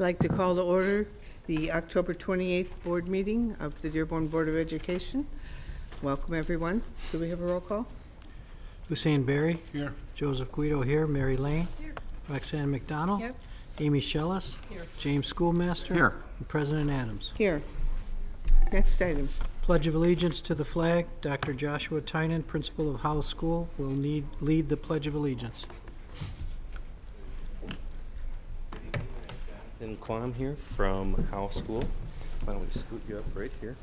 like to call to order the October 28th board meeting of the Dearborn Board of Education. Welcome, everyone. Do we have a roll call? Hussein Berry. Here. Joseph Guido here. Mary Lane. Here. Roxanne McDonald. Here. Amy Shellis. Here. James Schoolmaster. Here. And President Adams. Here. Next item. Pledge of Allegiance to the flag. Dr. Joshua Tynan, Principal of Howell School, will lead the Pledge of Allegiance. And Quam here from Howell School. Why don't we scoot you up right here?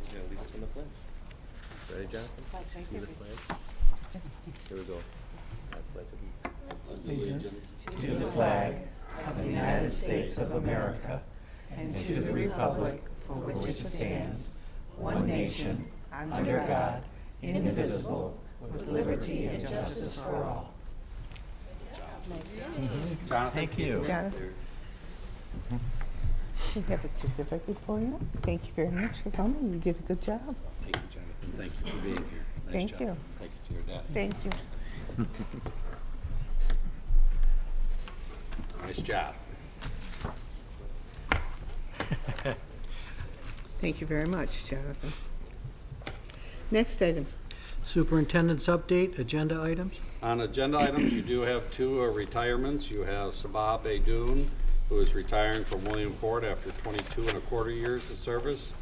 He's going to lead us in the pledge. Ready, Jonathan? Flag's right Do there. the pledge. Here we go. I pledge Allegiance to the flag of the United States of America and to the republic for which it stands, one nation, under God, indivisible, with liberty and justice for all. Jonathan. Thank you. Jonathan? We have a certificate for you. Thank you very much for coming. You did a good job. Thank you, Jonathan. Thank you for being here. Nice Thank job. you. Thank you to your dad. Thank you. Nice job. Thank you very much, Jonathan. Next item. Superintendent's update, agenda items. On agenda items, you do have two retirements. You have Sabah Beydoun, who is retiring from William Ford after 22 and a quarter years of service,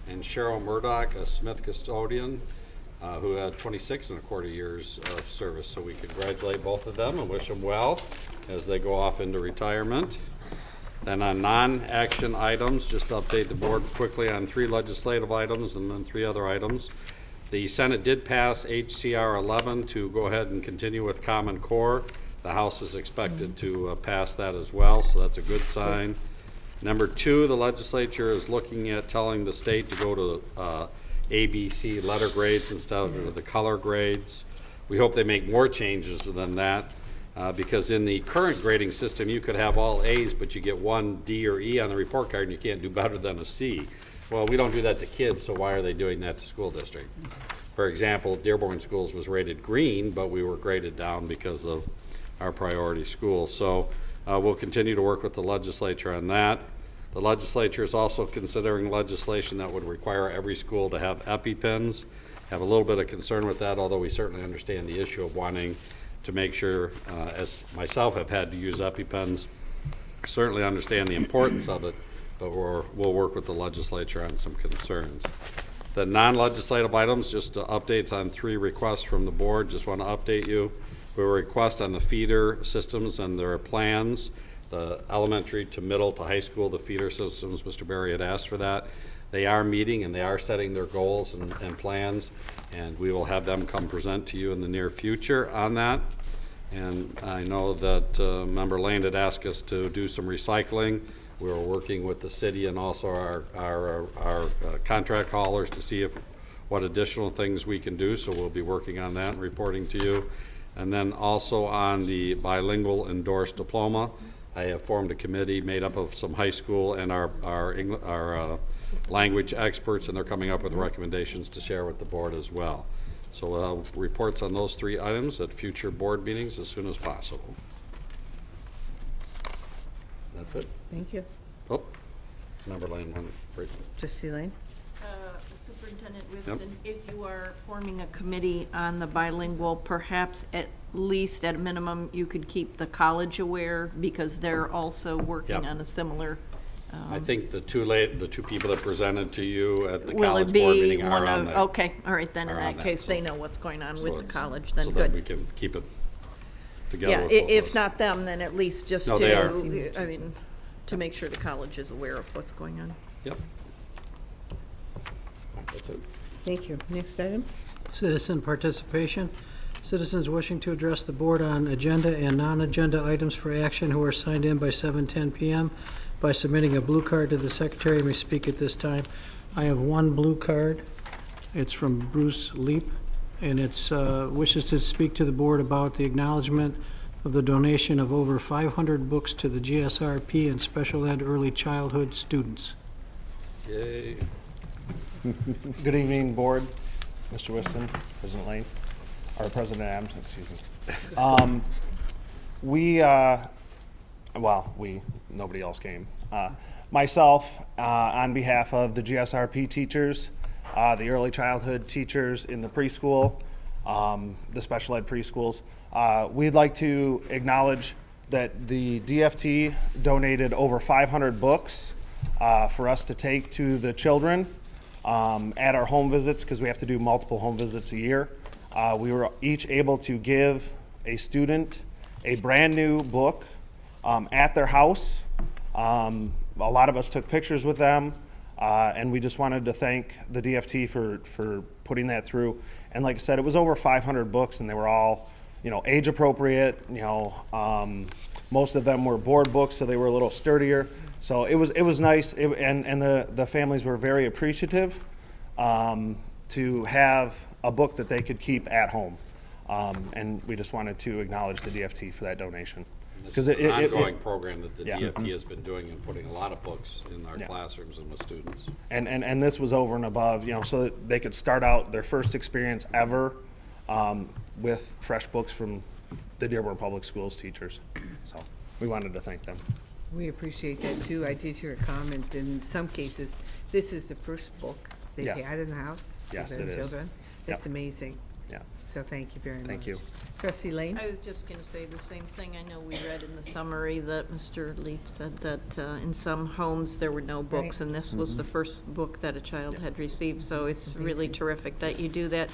and Cheryl Murdoch, a Smith custodian, who had 26 and a quarter years of service. So we congratulate both of them and wish them well as they go off into retirement. Then on non-action items, just to update the board quickly on 3 legislative items and then 3 other items. The Senate did pass HCR 11 to go ahead and continue with Common Core. The House is expected to pass that as well, so that's a good sign. Number 2, the legislature is looking at telling the state to go to ABC letter grades instead of the color grades. We hope they make more changes than that. Because in the current grading system, you could have all A's, but you get 1 D or E on the report card, and you can't do better than a C. Well, we don't do that to kids, so why are they doing that to school district? For example, Dearborn Schools was rated green, but we were graded down because of our priority schools. So we'll continue to work with the legislature on that. The legislature is also considering legislation that would require every school to have EpiPens. Have a little bit of concern with that, although we certainly understand the issue of wanting to make sure, as myself have had to use EpiPens, certainly understand the importance of it, but we'll work with the legislature on some concerns. The non-legislative items, just updates on 3 requests from the board. Just want to update you. We have a request on the feeder systems and their plans, the elementary to middle to high school, the feeder systems. Mr. Berry had asked for that. They are meeting and they are setting their goals and plans, and we will have them come present to you in the near future on that. And I know that Member Lane had asked us to do some recycling. We were working with the city and also our contract haulers to see what additional things we can do, so we'll be working on that and reporting to you. And then also on the bilingual endorsed diploma, I have formed a committee made up of some high school and our language experts, and they're coming up with recommendations to share with the board as well. So we'll have reports on those 3 items at future board meetings as soon as possible. That's it. Thank you. Oh, Member Lane, great. Trustee Lane? Superintendent Wiston, if you are forming a committee on the bilingual, perhaps at least at a minimum, you could keep the college aware because they're also working Yep. on a similar. I think the two people that presented to you at the Will it college board be meeting one are on of, that. okay, all right, then in are on that that, case, so- they know what's going on So with the it's- college, then so that we good. can keep it together. Yeah, with both if those. not them, then at least just No, to, they are. I mean, to make sure the college is aware of what's going on. Yep. That's it. Thank you. Next item. Citizen participation. Citizens wishing to address the board on agenda and non-agenda items for action who are signed in by 7:10 p.m. by submitting a blue card to the secretary may speak at this time. I have 1 blue card. It's from Bruce Leap, and it's wishes to speak to the board about the acknowledgement of the donation of over 500 books to the GSRP and special ed early childhood students. Yay. Good evening, Board, Mr. Whiston, President Lane, or President Adams, excuse me. We well, nobody else came. Myself, on behalf of the GSRP teachers, the early childhood teachers in the preschool, the special ed preschools, we'd like to acknowledge that the DFT donated over 500 books for us to take to the children at our home visits, because we have to do multiple home visits a year. We were each able to give a student a brand new book at their house. A lot of us took pictures with them, and we just wanted to thank the DFT for putting that through. And like I said, it was over 500 books, and they were all, age appropriate. Most of them were board books, so they were a little sturdier. So it was nice, and the families were very appreciative to have a book that they could keep at home. And we just wanted to acknowledge the DFT for that donation. This is an ongoing program that the Yeah. DFT has been doing and putting a lot of books in our classrooms and with students. And this was over and above, so that they could start out their first experience ever with fresh books from the Dearborn Public Schools teachers. So we wanted to thank them. We appreciate that too. I did hear a comment, in some cases, this is the first book they've Yes. had in the house for Yes, their it is. children. That's Yep. amazing. Yeah. So thank you very much. Thank you. Trustee Lane? I was just going to say the same thing. I know we read in the summary that Mr. Leap said that in some homes there were no books, Right. and this was the first book that a child had received, so it's really Amazing. terrific that you do that.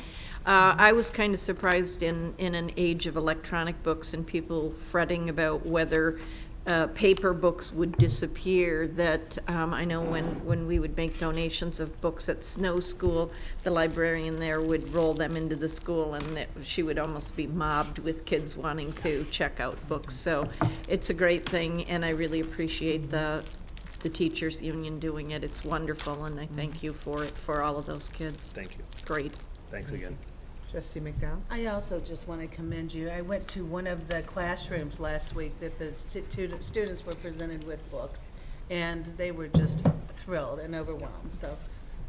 I was kind of surprised in an age of electronic books and people fretting about whether paper books would disappear, that I know when we would make donations of books at Snow School, the librarian there would roll them into the school, and she would almost be mobbed with kids wanting to check out books. So it's a great thing, and I really appreciate the Teachers Union doing it. It's wonderful, and I thank you for it, for all of those kids. Thank you. Great. Thanks again. Trustee McDowell? I also just want to commend you. I went to one of the classrooms last week that the students were presented with books, and they were just thrilled and overwhelmed. So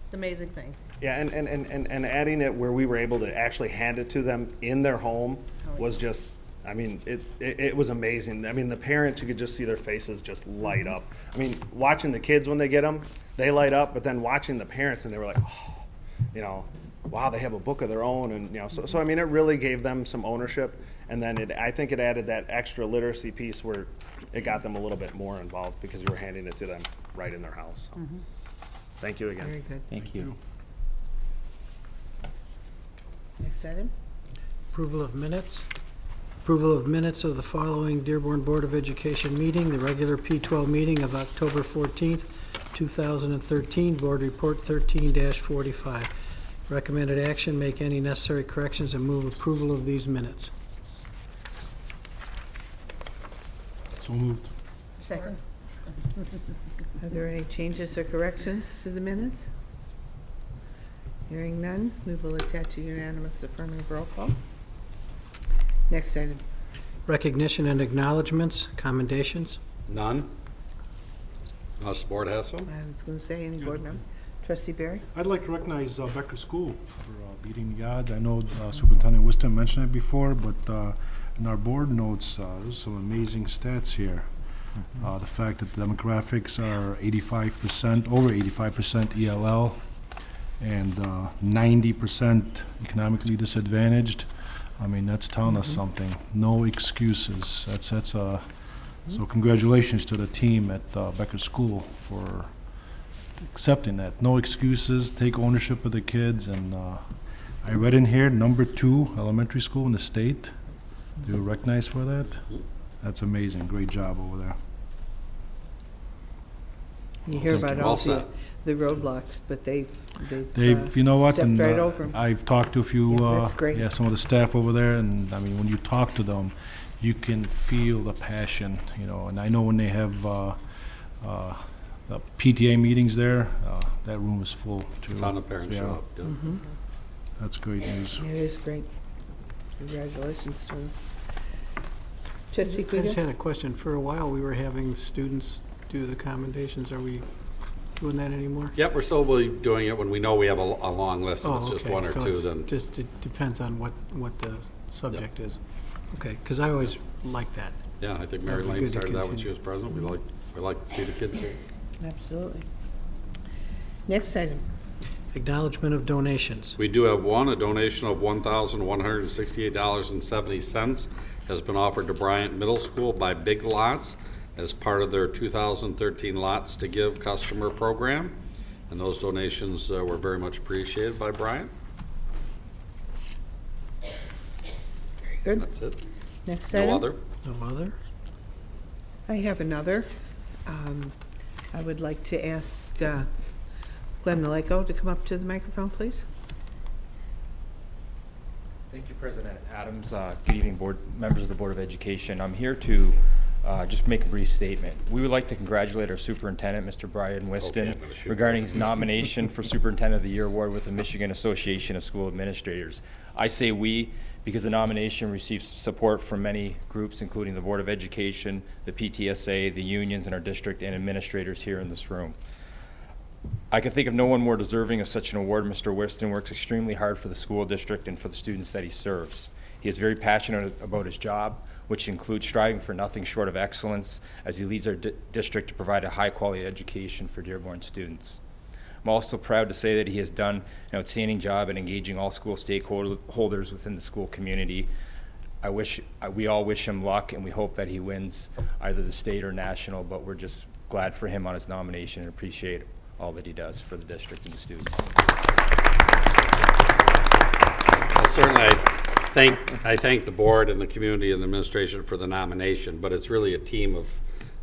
it's an amazing thing. Yeah, and adding it where we were able to actually hand it to them in their home was just, it was amazing. I mean, the parents, you could just see their faces just light up. I mean, watching the kids when they get them, they light up, but then watching the parents, and they were like, oh, wow, they have a book of their own, and so I mean, it really gave them some ownership, and then I think it added that extra literacy piece where it got them a little bit more involved because you were handing it to them right in their house. So, thank you again. Very good. Thank you. Next item? Approval of minutes. Approval of minutes of the following Dearborn Board of Education meeting, the regular P12 meeting of October 14th, 2013, Board Report 13-45. Recommended action, make any necessary corrections and move approval of these minutes. So moved. Second. Are there any changes or corrections to the minutes? Hearing none, we will attach a unanimous affirmative roll call. Next item. Recognition and acknowledgements, commendations. None? Unless the board has some? I was going to say, any board member? Trustee Barry? I'd like to recognize Becker School for beating the odds. I know Superintendent Wisdom mentioned it before, but in our board notes, there's some amazing stats here. The fact that the demographics are 85%, over 85% ELL, and 90% economically disadvantaged. I mean, that's telling us something. No excuses. So congratulations to the team at Becker School for accepting that. No excuses, take ownership of the kids, and I read in here, #2 elementary school in the state. They were recognized for that. That's amazing. Great job over there. You hear about Well all said. the roadblocks, but they've You know what? stepped And right over 'em. I've talked to a few, Yeah, that's great. some of the staff over there, and I mean, when you talk to them, you can feel the passion, and I know when they have the PTA meetings there, that room is full too. A ton of parents Yeah, show up. yeah. That's great news. It is great. Congratulations to them. Trustee I just Kudo? had a question. For a while, we were having students do the commendations. Are we doing that anymore? Yep, we're still doing it when we know we have a long list, and it's just okay. one or So two, it's then. Just, it depends on what the subject is. Okay, because I always like that. Yeah, I think Mary That'd be Lane good to started that when continue. she was president. We like to see the kids here. Absolutely. Next item. Acknowledgement of donations. We do have one, a donation of $1,168.70 has been offered to Bryant Middle School by Big Lots as part of their 2013 Lots to Give customer program. And those donations were very much appreciated by Bryant. Very good. That's it. Next item. No other? No other? I have another. I would like to ask Glenn Maleko to come up to the microphone, please. Thank you, President Adams. Good evening, board members of the Board of Education. I'm here to just make a brief statement. We would like to congratulate our superintendent, Mr. Brian Whiston, Okay, I'm gonna shoot regarding his nomination for Superintendent of the Year award with the Michigan Association of School Administrators. I say we because the nomination receives support from many groups, including the Board of Education, the PTSA, the unions in our district, and administrators here in this room. I can think of no one more deserving of such an award. Mr. Whiston works extremely hard for the school district and for the students that he serves. He is very passionate about his job, which includes striving for nothing short of excellence as he leads our district to provide a high-quality education for Dearborn students. I'm also proud to say that he has done an outstanding job at engaging all school stakeholders within the school community. We all wish him luck, and we hope that he wins either the state or national, but we're just glad for him on his nomination and appreciate all that he does for the district and the students. Well, certainly, I thank the board and the community and the administration for the nomination, but it's really a team of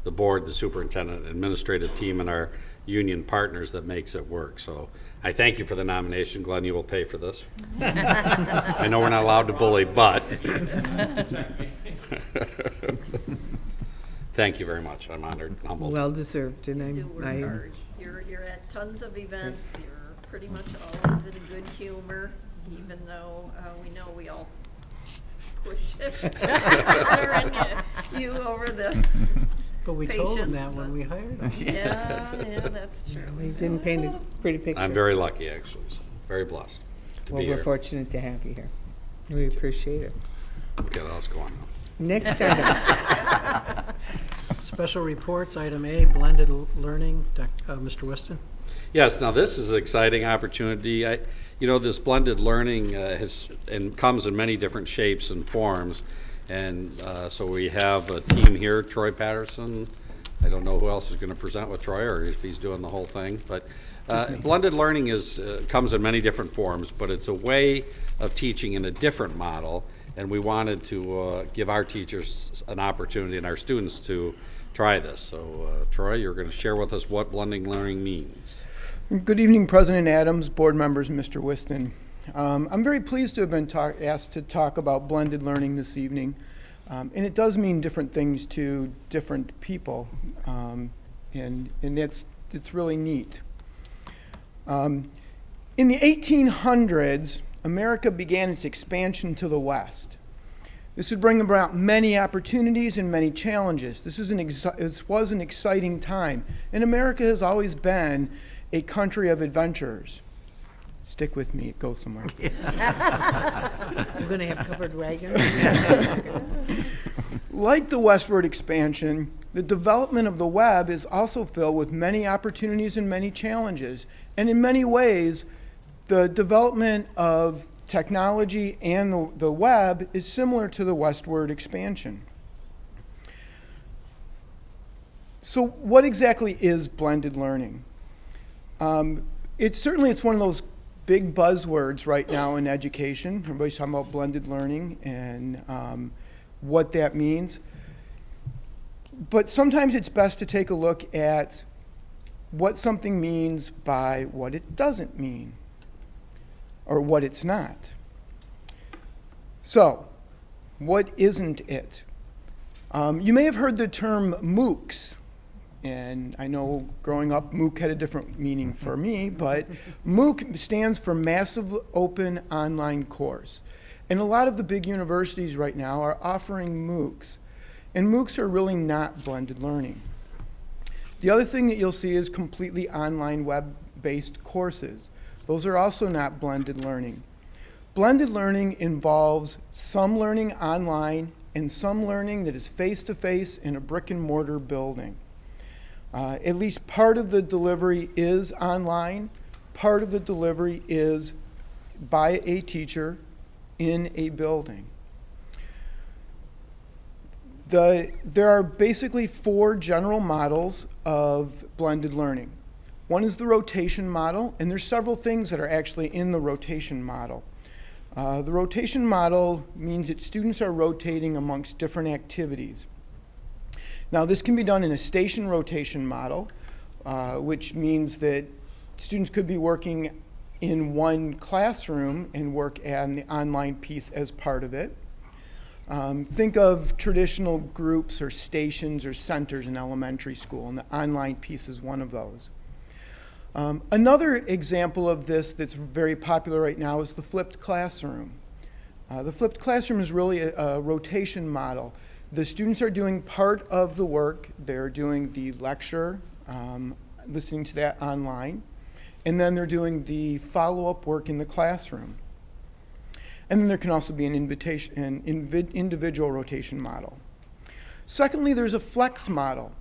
the board, the superintendent, administrative team, and our union partners that makes it work. So I thank you for the nomination. Glenn, you will pay for this. I know we're not allowed to bully, but thank you very much. I'm honored and humbled. Well deserved, and You work I hard. You're at tons of events. You're pretty much always in a good humor, even though we know we all push you over the But we told him patience, that when but- we hired him. Yeah, that's true. He didn't paint a pretty picture. I'm very lucky, actually, so very blessed to Well, be we're here. fortunate to have you here. We appreciate it. Okay, let's go on now. Next item. Special reports, item A, blended learning. Mr. Whiston? Yes, now this is an exciting opportunity. This blended learning comes in many different shapes and forms. And so we have a team here, Troy Patterson. I don't know who else is going to present with Troy or if he's doing the whole thing. But blended learning comes in many different forms, but it's a way of teaching in a different model. And we wanted to give our teachers an opportunity and our students to try this. So Troy, you're going to share with us what blended learning means. Good evening, President Adams, board members, Mr. Whiston. I'm very pleased to have been asked to talk about blended learning this evening. And it does mean different things to different people. And it's really neat. In the 1800s, America began its expansion to the West. This would bring about many opportunities and many challenges. This was an exciting time. And America has always been a country of adventurers. Stick with me, it goes somewhere. We're going to have covered wagons. Like the westward expansion, the development of the web is also filled with many opportunities and many challenges. And in many ways, the development of technology and the web is similar to the westward expansion. So what exactly is blended learning? It's one of those big buzzwords right now in education. Everybody's talking about blended learning and what that means. But sometimes it's best to take a look at what something means by what it doesn't mean, or what it's not. So, what isn't it? You may have heard the term MOOCs. And I know growing up, MOOC had a different meaning for me, but MOOC stands for Massive Open Online Course. And a lot of the big universities right now are offering MOOCs. And MOOCs are really not blended learning. The other thing that you'll see is completely online web-based courses. Those are also not blended learning. Blended learning involves some learning online and some learning that is face-to-face in a brick-and-mortar building. At least part of the delivery is online. Part of the delivery is by a teacher in a building. There are basically 4 general models of blended learning. One is the rotation model, and there's several things that are actually in the rotation model. The rotation model means that students are rotating amongst different activities. Now, this can be done in a station rotation model, which means that students could be working in one classroom and work on the online piece as part of it. Think of traditional groups or stations or centers in elementary school, and the online piece is one of those. Another example of this that's very popular right now is the flipped classroom. The flipped classroom is really a rotation model. The students are doing part of the work. They're doing the lecture, listening to that online, and then they're doing the follow-up work in the classroom. And then there can also be an individual rotation model. Secondly, there's a flex model.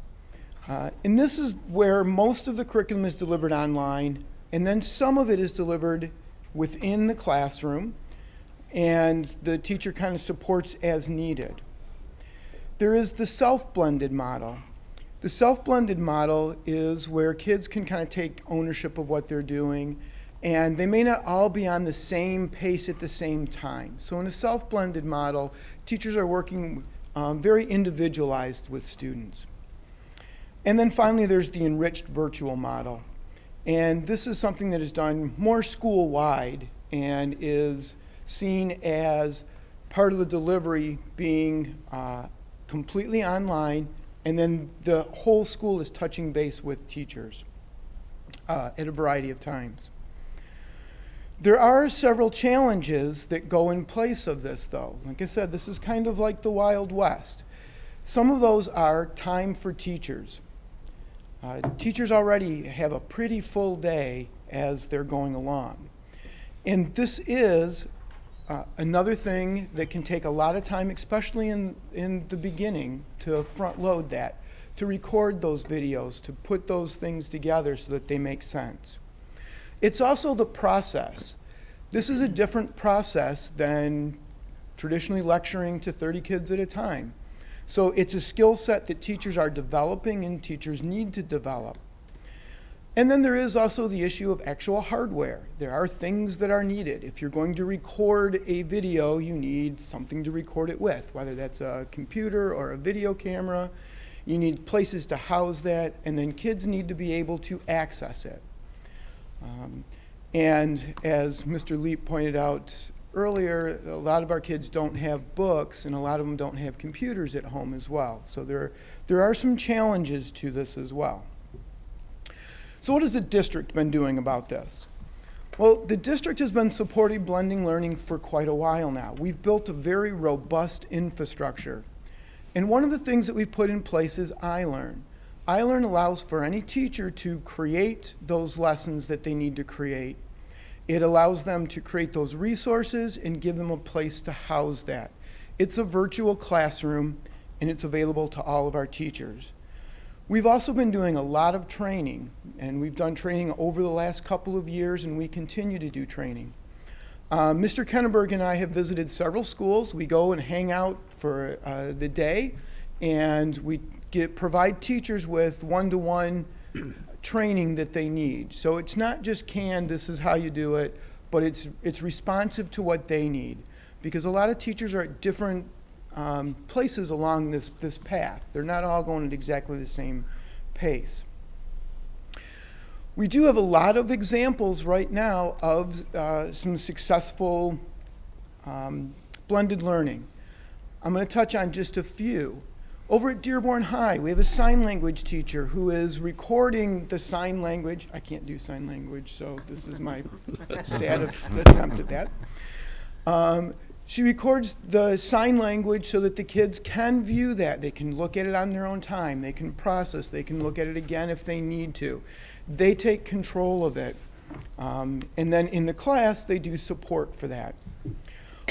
And this is where most of the curriculum is delivered online, and then some of it is delivered within the classroom, and the teacher kind of supports as needed. There is the self-blended model. The self-blended model is where kids can kind of take ownership of what they're doing, and they may not all be on the same pace at the same time. So in a self-blended model, teachers are working very individualized with students. And then finally, there's the enriched virtual model. And this is something that is done more school-wide and is seen as part of the delivery being completely online, and then the whole school is touching base with teachers at a variety of times. There are several challenges that go in place of this, though. Like I said, this is kind of like the Wild West. Some of those are time for teachers. Teachers already have a pretty full day as they're going along. And this is another thing that can take a lot of time, especially in the beginning, to front load that, to record those videos, to put those things together so that they make sense. It's also the process. This is a different process than traditionally lecturing to 30 kids at a time. So it's a skill set that teachers are developing and teachers need to develop. And then there is also the issue of actual hardware. There are things that are needed. If you're going to record a video, you need something to record it with, whether that's a computer or a video camera. You need places to house that, and then kids need to be able to access it. And as Mr. Leap pointed out earlier, a lot of our kids don't have books, and a lot of them don't have computers at home as well. So there are some challenges to this as well. So what has the district been doing about this? Well, the district has been supporting blending learning for quite a while now. We've built a very robust infrastructure. And one of the things that we've put in place is iLearn. iLearn allows for any teacher to create those lessons that they need to create. It allows them to create those resources and give them a place to house that. It's a virtual classroom, and it's available to all of our teachers. We've also been doing a lot of training, and we've done training over the last couple of years, and we continue to do training. Mr. Kenneberg and I have visited several schools. We go and hang out for the day, and we provide teachers with one-to-one training that they need. So it's not just canned, this is how you do it, but it's responsive to what they need. Because a lot of teachers are at different places along this path. They're not all going at exactly the same pace. We do have a lot of examples right now of some successful blended learning. I'm going to touch on just a few. Over at Dearborn High, we have a sign language teacher who is recording the sign language. I can't do sign language, so this is my sad attempt at that. She records the sign language so that the kids can view that. They can look at it on their own time. They can process. They can look at it again if they need to. They take control of it. And then in the class, they do support for that.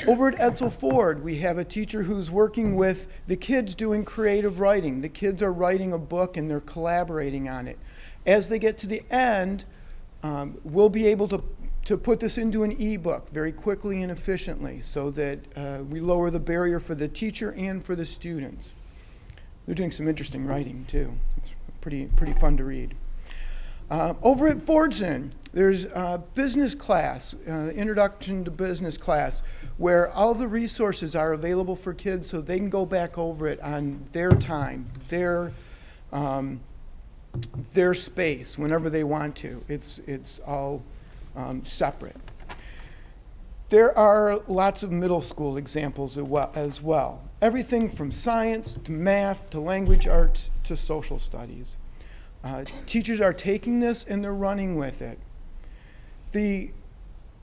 Over at Edsel Ford, we have a teacher who's working with the kids doing creative writing. The kids are writing a book and they're collaborating on it. As they get to the end, we'll be able to put this into an ebook very quickly and efficiently so that we lower the barrier for the teacher and for the students. They're doing some interesting writing too. It's pretty fun to read. Over at Fordson, there's a business class, introduction to business class, where all the resources are available for kids so they can go back over it on their time, their space, whenever they want to. It's all separate. There are lots of middle school examples as well. Everything from science to math to language arts to social studies. Teachers are taking this and they're running with it.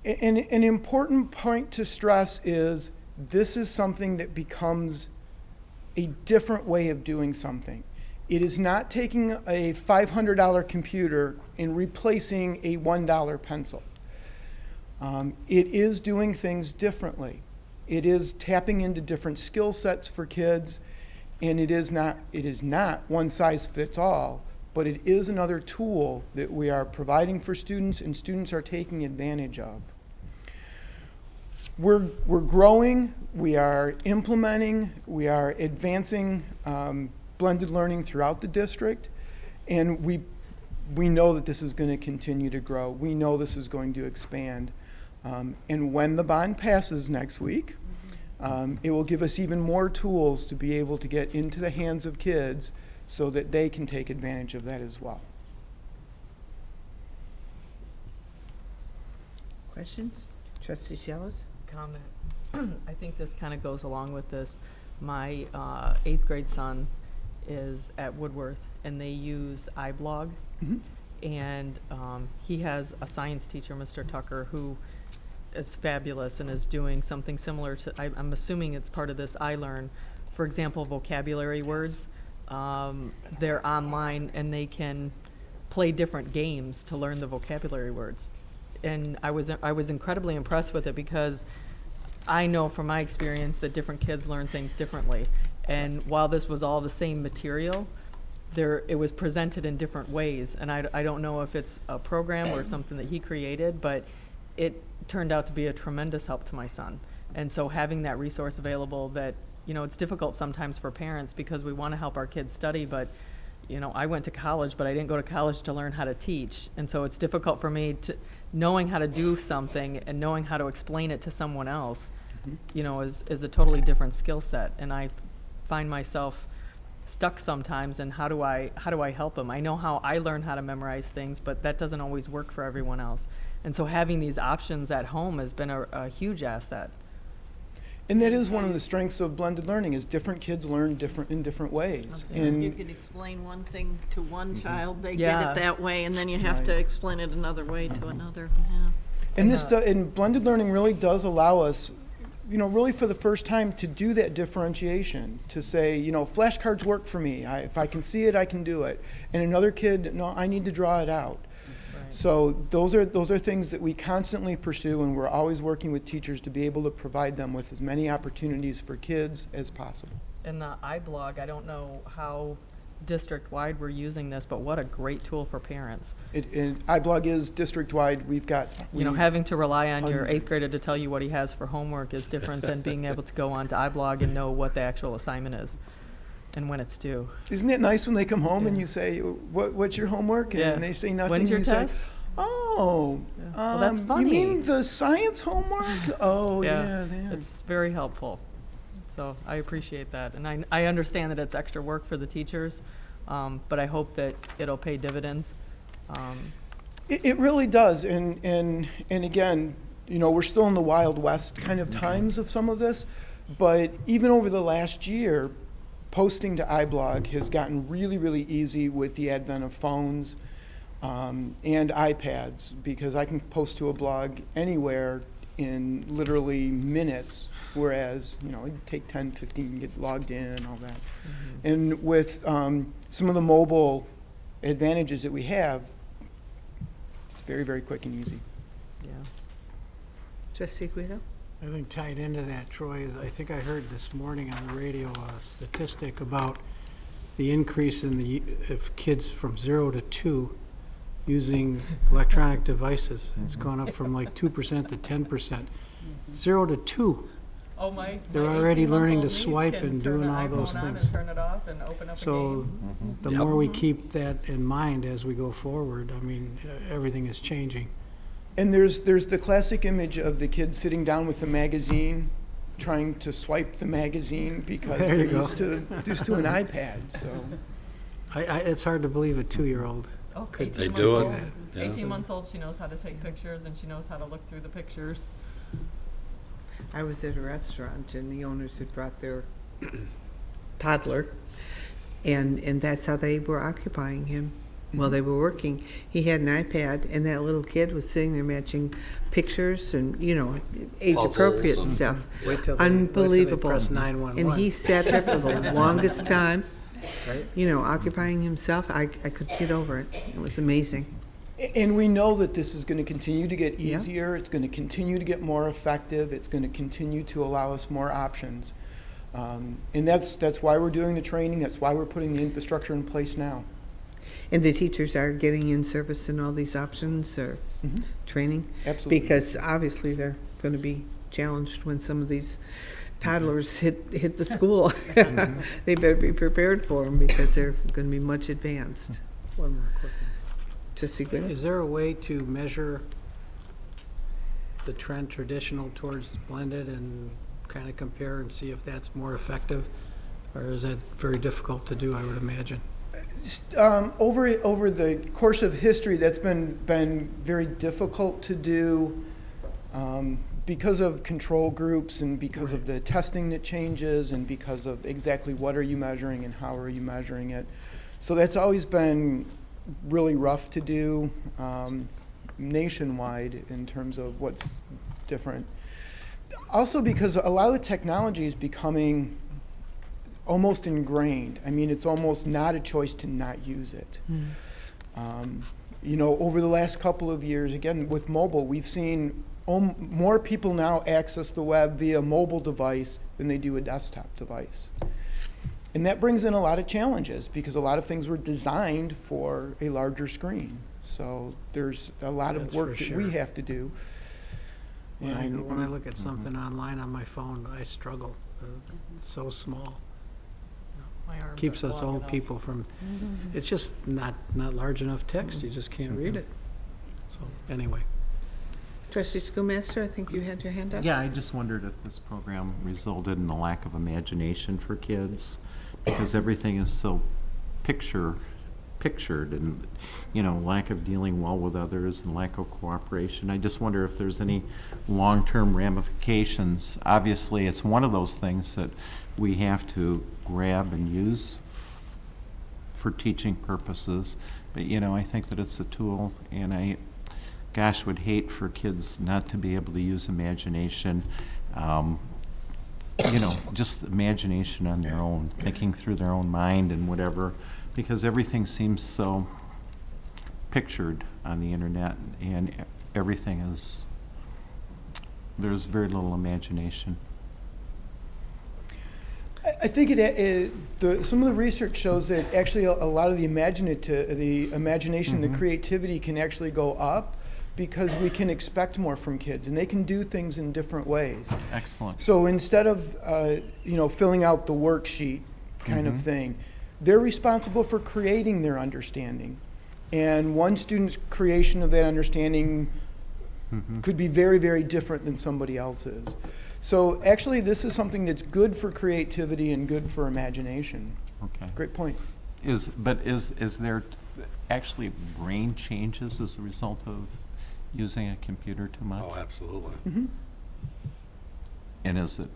An important point to stress is this is something that becomes a different way of doing something. It is not taking a $500 computer and replacing a $1 pencil. It is doing things differently. It is tapping into different skill sets for kids, and it is not one size fits all, but it is another tool that we are providing for students and students are taking advantage of. We're growing, we are implementing, we are advancing blended learning throughout the district, and we know that this is going to continue to grow. We know this is going to expand. And when the bond passes next week, it will give us even more tools to be able to get into the hands of kids so that they can take advantage of that as well. Questions? Trustee Shellis? Comment. I think this kind of goes along with this. My 8th grade son is at Woodworth, and they use iBlog. And he has a science teacher, Mr. Tucker, who is fabulous and is doing something similar to, I'm assuming it's part of this iLearn. For example, vocabulary words. They're online and they can play different games to learn the vocabulary words. And I was incredibly impressed with it because I know from my experience that different kids learn things differently. And while this was all the same material, it was presented in different ways. And I don't know if it's a program or something that he created, but it turned out to be a tremendous help to my son. And so having that resource available that, it's difficult sometimes for parents because we want to help our kids study, but, I went to college, but I didn't go to college to learn how to teach. And so it's difficult for me to knowing how to do something and knowing how to explain it to someone else, is a totally different skill set. And I find myself stuck sometimes, and how do I help them? I know how I learn how to memorize things, but that doesn't always work for everyone else. And so having these options at home has been a huge asset. And that is one of the strengths of blended learning is different kids learn in different ways. And You can explain one thing to one child, they Yeah. get it that way, and then you have to explain it another way to another. Yeah. and blended learning really does allow us, really for the first time to do that differentiation, to say, flashcards work for me. If I can see it, I can do it. And another kid, no, I need to draw it out. Right. So those are things that we constantly pursue, and we're always working with teachers to be able to provide them with as many opportunities for kids as possible. And the iBlog, I don't know how district-wide we're using this, but what a great tool for parents. iBlog is district-wide. We've got... Having to rely on your hundreds. 8th grader to tell you what he has for homework is different than being able to go on to iBlog and know what the actual assignment is and when it's due. Isn't it nice when they come home and you say, what's your homework? And Yeah. they say nothing. When's your and you say, test? oh, Yeah. Well, that's you funny. mean the science homework? Oh, Yeah, yeah. it's very helpful. So I appreciate that. And I understand that it's extra work for the teachers, but I hope that it'll pay dividends. It really does. And again, we're still in the Wild West kind of times of some of this, but even over the last year, posting to iBlog has gotten really, really easy with the advent of phones and iPads, because I can post to a blog anywhere in literally minutes, whereas, it'd take 10, 15 to get logged in and all that. Mm-hmm. And with some of the mobile advantages that we have, it's very, very quick and easy. Yeah. Trustee Guido? I think tied into that, Troy, is I think I heard this morning on the radio a statistic about the increase in the of kids from 0 to 2 using electronic devices. It's gone up from like 2% to 10%. 0 to 2. Oh, my. They're my already 18-month-old learning to niece swipe can and turn doing an all those iPhone on things. and turn it off and open up a So game. the more we keep that in mind as we go forward, I mean, everything is changing. And there's the classic image of the kids sitting down with the magazine, trying to swipe the magazine because There they're you go. used to an iPad, so. It's hard to believe a 2-year-old. Oh, Could 18 They months do old. it. Yeah. 18 months old, she knows how to take pictures and she knows how to look through the pictures. I was at a restaurant and the owners had brought their toddler, and that's how they were occupying him while they were working. He had an iPad, and that little kid was sitting there matching pictures and, age-appropriate Puzzles and- stuff. Wait till they Unbelievable. press 911. And he sat there for the longest time, Right? occupying himself. I could get over it. It was amazing. And we know that this is going to continue to get Yeah. easier, it's going to continue to get more effective, it's going to continue to allow us more options. And that's why we're doing the training, that's why we're putting the infrastructure in place now. And the teachers are getting in service in all these options or Mhm. training? Absolutely. Because obviously they're going to be challenged when some of these toddlers hit the school. They better be prepared for them because they're going to be much advanced. One more quick one. Trustee Gwynn? Is there a way to measure the trend traditional towards blended and kind of compare and see if that's more effective? Or is that very difficult to do, I would imagine? Over the course of history, that's been very difficult to do because of control groups and because of the testing that changes and because of exactly what are you measuring and how are you measuring it. So that's always been really rough to do nationwide in terms of what's different. Also because a lot of the technology is becoming almost ingrained. I mean, it's almost not a choice to not use it. Over the last couple of years, again, with mobile, we've seen more people now access the web via mobile device than they do a desktop device. And that brings in a lot of challenges because a lot of things were designed for a larger screen. So there's a lot of That's for work that sure. we have to do. When I look at something online on my phone, I struggle. It's so small. My arms Keeps aren't us long old enough. people from, it's just not large enough text. You just can't read it. So, anyway. Trustee Schoolmaster, I think you had your hand up? Yeah, I just wondered if this program resulted in a lack of imagination for kids, because everything is so pictured and, lack of dealing well with others and lack of cooperation. I just wonder if there's any long-term ramifications. Obviously, it's one of those things that we have to grab and use for teaching purposes, but, I think that it's a tool, and I would hate for kids not to be able to use imagination, just imagination on their own, thinking through their own mind and whatever, because everything seems so pictured on the internet, and everything is, there's very little imagination. I think some of the research shows that actually a lot of the imagination, the creativity can actually go up because we can expect more from kids and they can do things in different ways. Excellent. So instead of filling out the worksheet kind of thing, they're responsible for creating their understanding. And one student's creation of that understanding could be very, very different than somebody else's. So actually, this is something that's good for creativity and good for imagination. Okay. Great point. Is there actually brain changes as a result of using a computer too much? Oh, absolutely. And is it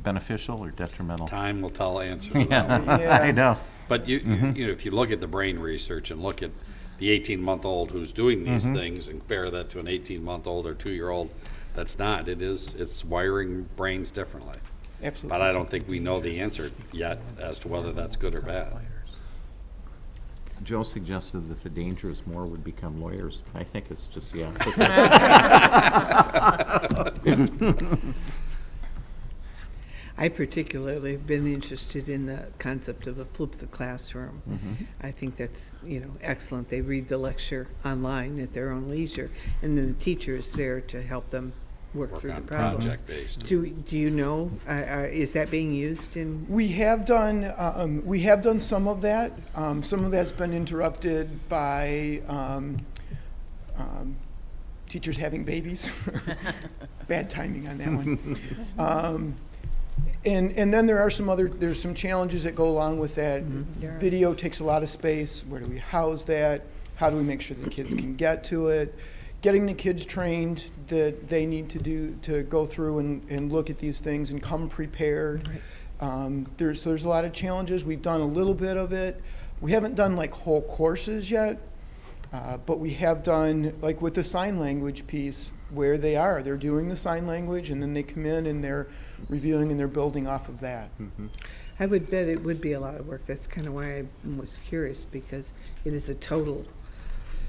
beneficial or detrimental? Time will tell the answer to that one. Yeah. I know. But if you look at the brain research and look at the 18-month-old who's doing these things and compare that to an 18-month-old or 2-year-old that's not, it's wiring brains differently. Absolutely. But I don't think we know the answer yet as to whether that's good or bad. kids. Joe suggested that the danger is more would become lawyers. I think it's just the opposite. I particularly have been interested in the concept of the flip the classroom. I think that's, excellent. They read the lecture online at their own leisure, and then the teacher is there to help them work through the on problems. project-based. Do you know, is that being used in? We have done some of that. Some of that's been interrupted by teachers having babies. Bad timing on that one. And then there's some challenges that go along with that. Video takes a lot of space. Where do we house that? How do we make sure the kids can get to it? Getting the kids trained that they need to go through and look at these things and come prepared. Right. There's a lot of challenges. We've done a little bit of it. We haven't done like whole courses yet, but we have done, like with the sign language piece, where they're doing the sign language, and then they come in and they're reviewing and they're building off of that. I would bet it would be a lot of work. That's kind of why I was curious, because it is a total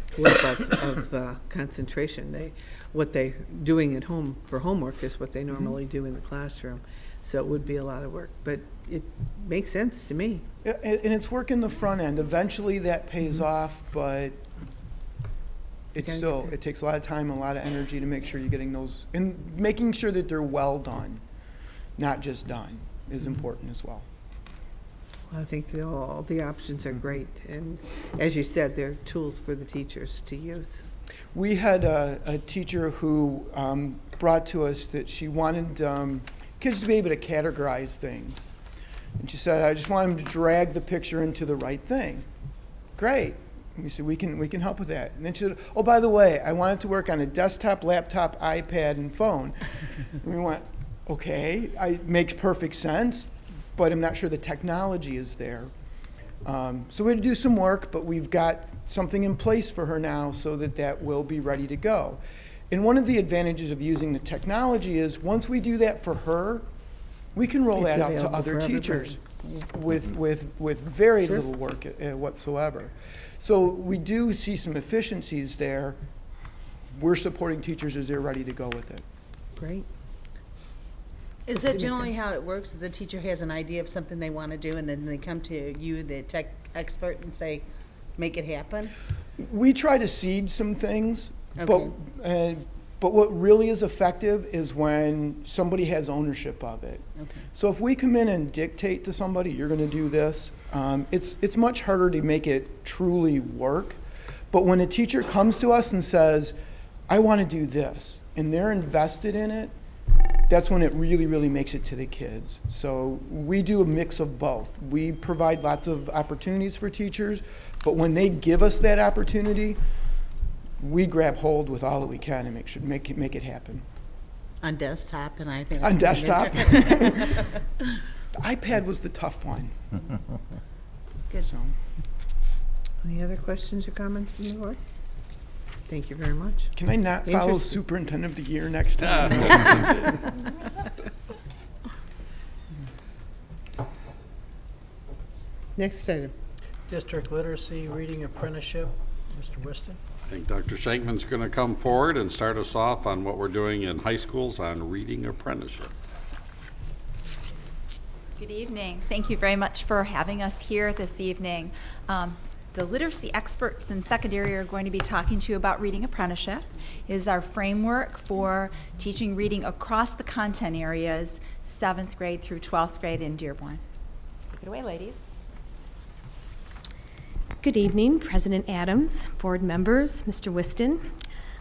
flip of concentration. What they're doing at home for homework is what they normally do in the classroom. So it would be a lot of work, but it makes sense to me. Yeah, and it's work in the front end. Eventually that pays off, but it takes a lot of time and a lot of energy to make sure you're getting those, and making sure that they're well done, not just done, is important as well. I think all the options are great, and as you said, they're tools for the teachers to use. We had a teacher who brought to us that she wanted kids to be able to categorize things. And she said, I just want them to drag the picture into the right thing. Great. And we said, we can help with that. And then she said, oh, by the way, I want it to work on a desktop, laptop, iPad, and phone. And we went, okay, it makes perfect sense, but I'm not sure the technology is there. So we had to do some work, but we've got something in place for her now so that will be ready to go. And one of the advantages of using the technology is once we do that for her, we can roll that out to other teachers with very little work whatsoever. So we do see some efficiencies there. We're supporting teachers as they're ready to go with it. Great. Is that generally how it works? Is the teacher has an idea of something they want to do, and then they come to you, the tech expert, and say, make it happen? We try to seed some things, Okay. but what really is effective is when somebody has ownership of it. Okay. So if we come in and dictate to somebody, you're going to do this, it's much harder to make it truly work. But when a teacher comes to us and says, I want to do this, and they're invested in it, that's when it really, really makes it to the kids. So we do a mix of both. We provide lots of opportunities for teachers, but when they give us that opportunity, we grab hold with all that we can and make it happen. On desktop and iPad? On desktop. The iPad was the tough one. Good. So. Any other questions or comments from the board? Thank you very much. Can I not follow Interesting. Superintendent of the Year next time? Next item. District Literacy Reading Apprenticeship, Mr. Whiston. I think Dr. Shankman's going to come forward and start us off on what we're doing in high schools on reading apprenticeship. Good evening. Thank you very much for having us here this evening. The literacy experts in secondary are going to be talking to you about reading apprenticeship. It is our framework for teaching reading across the content areas, 7th grade through 12th grade in Dearborn. Take it away, ladies. Good evening, President Adams, board members, Mr. Whiston.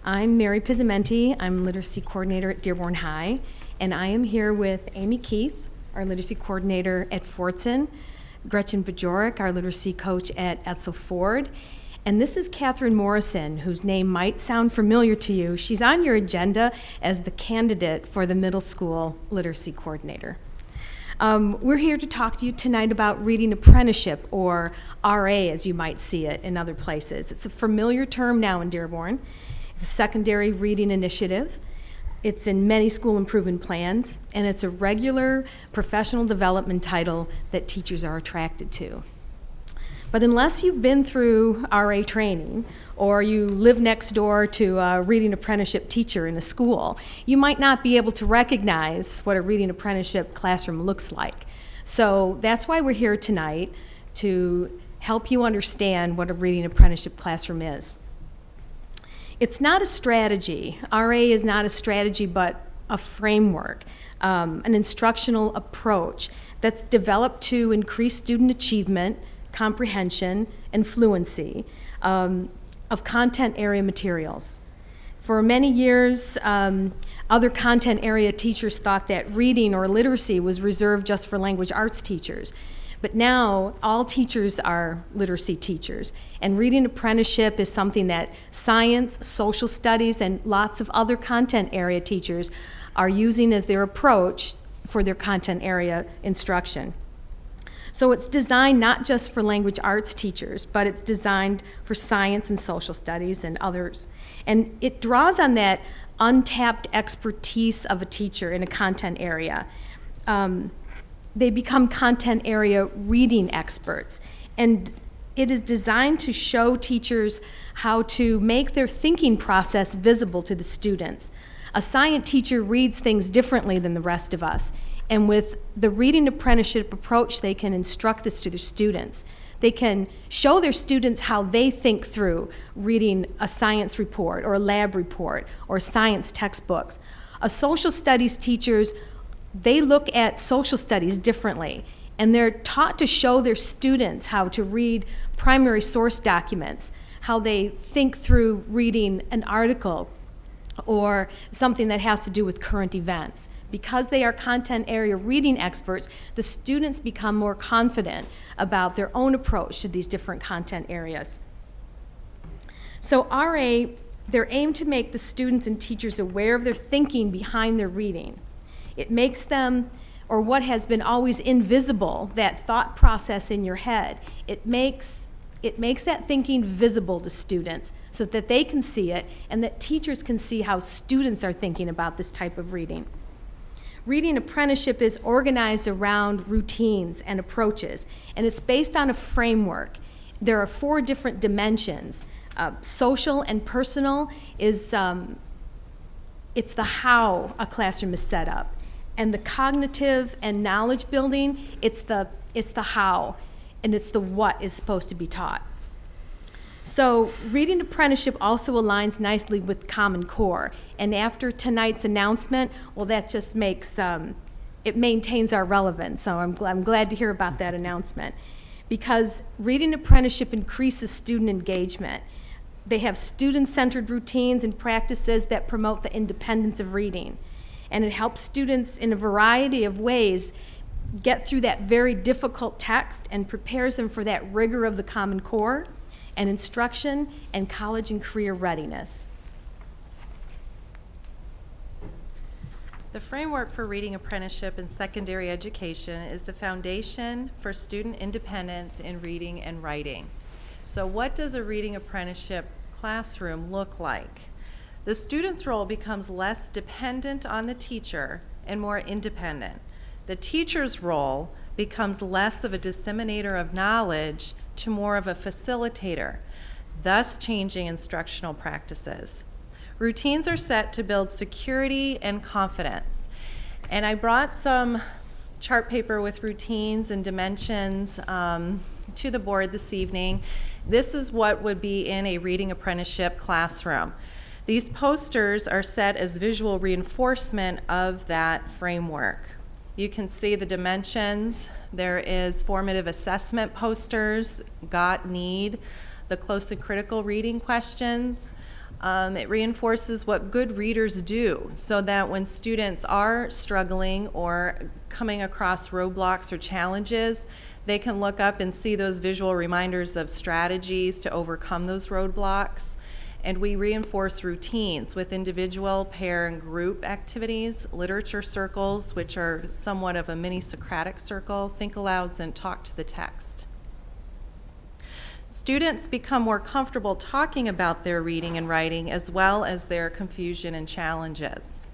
I'm Mary Pizzamenti. I'm literacy coordinator at Dearborn High, and I am here with Amy Keith, our literacy coordinator at Fortson, Gretchen Bajorek, our literacy coach at Etzel Ford, and this is Catherine Morrison, whose name might sound familiar to you. She's on your agenda as the candidate for the middle school literacy coordinator. We're here to talk to you tonight about reading apprenticeship, or RA as you might see it in other places. It's a familiar term now in Dearborn. It's a secondary reading initiative. It's in many school improvement plans, and it's a regular professional development title that teachers are attracted to. But unless you've been through RA training or you live next door to a reading apprenticeship teacher in a school, you might not be able to recognize what a reading apprenticeship classroom looks like. So that's why we're here tonight, to help you understand what a reading apprenticeship classroom is. It's not a strategy. RA is not a strategy, but a framework, an instructional approach that's developed to increase student achievement, comprehension, and fluency of content area materials. For many years, other content area teachers thought that reading or literacy was reserved just for language arts teachers. But now, all teachers are literacy teachers, and reading apprenticeship is something that science, social studies, and lots of other content area teachers are using as their approach for their content area instruction. So it's designed not just for language arts teachers, but it's designed for science and social studies and others. And it draws on that untapped expertise of a teacher in a content area. They become content area reading experts. And it is designed to show teachers how to make their thinking process visible to the students. A science teacher reads things differently than the rest of us. And with the reading apprenticeship approach, they can instruct this to their students. They can show their students how they think through reading a science report or a lab report or science textbooks. A social studies teachers, they look at social studies differently, and they're taught to show their students how to read primary source documents, how they think through reading an article or something that has to do with current events. Because they are content area reading experts, the students become more confident about their own approach to these different content areas. So RA, they're aimed to make the students and teachers aware of their thinking behind their reading. It makes them, or what has been always invisible, that thought process in your head, it makes that thinking visible to students so that they can see it and that teachers can see how students are thinking about this type of reading. Reading apprenticeship is organized around routines and approaches, and it's based on a framework. There are 4 different dimensions. Social and personal is, it's the how a classroom is set up. And the cognitive and knowledge building, it's the how, and it's the what is supposed to be taught. So reading apprenticeship also aligns nicely with Common Core. And after tonight's announcement, well, that just makes, it maintains our relevance. So I'm glad to hear about that announcement. Because reading apprenticeship increases student engagement. They have student-centered routines and practices that promote the independence of reading. And it helps students in a variety of ways get through that very difficult text and prepares them for that rigor of the Common Core and instruction and college and career readiness. The framework for reading apprenticeship in secondary education is the foundation for student independence in reading and writing. So what does a reading apprenticeship classroom look like? The student's role becomes less dependent on the teacher and more independent. The teacher's role becomes less of a disseminator of knowledge to more of a facilitator, thus changing instructional practices. Routines are set to build security and confidence. And I brought some chart paper with routines and dimensions to the board this evening. This is what would be in a reading apprenticeship classroom. These posters are set as visual reinforcement of that framework. You can see the dimensions. There is formative assessment posters, got, need, the close and critical reading questions. It reinforces what good readers do so that when students are struggling or coming across roadblocks or challenges, they can look up and see those visual reminders of strategies to overcome those roadblocks. And we reinforce routines with individual, pair, and group activities, literature circles, which are somewhat of a mini Socratic circle, think alouds and talk to the text. Students become more comfortable talking about their reading and writing as well as their confusion and challenges.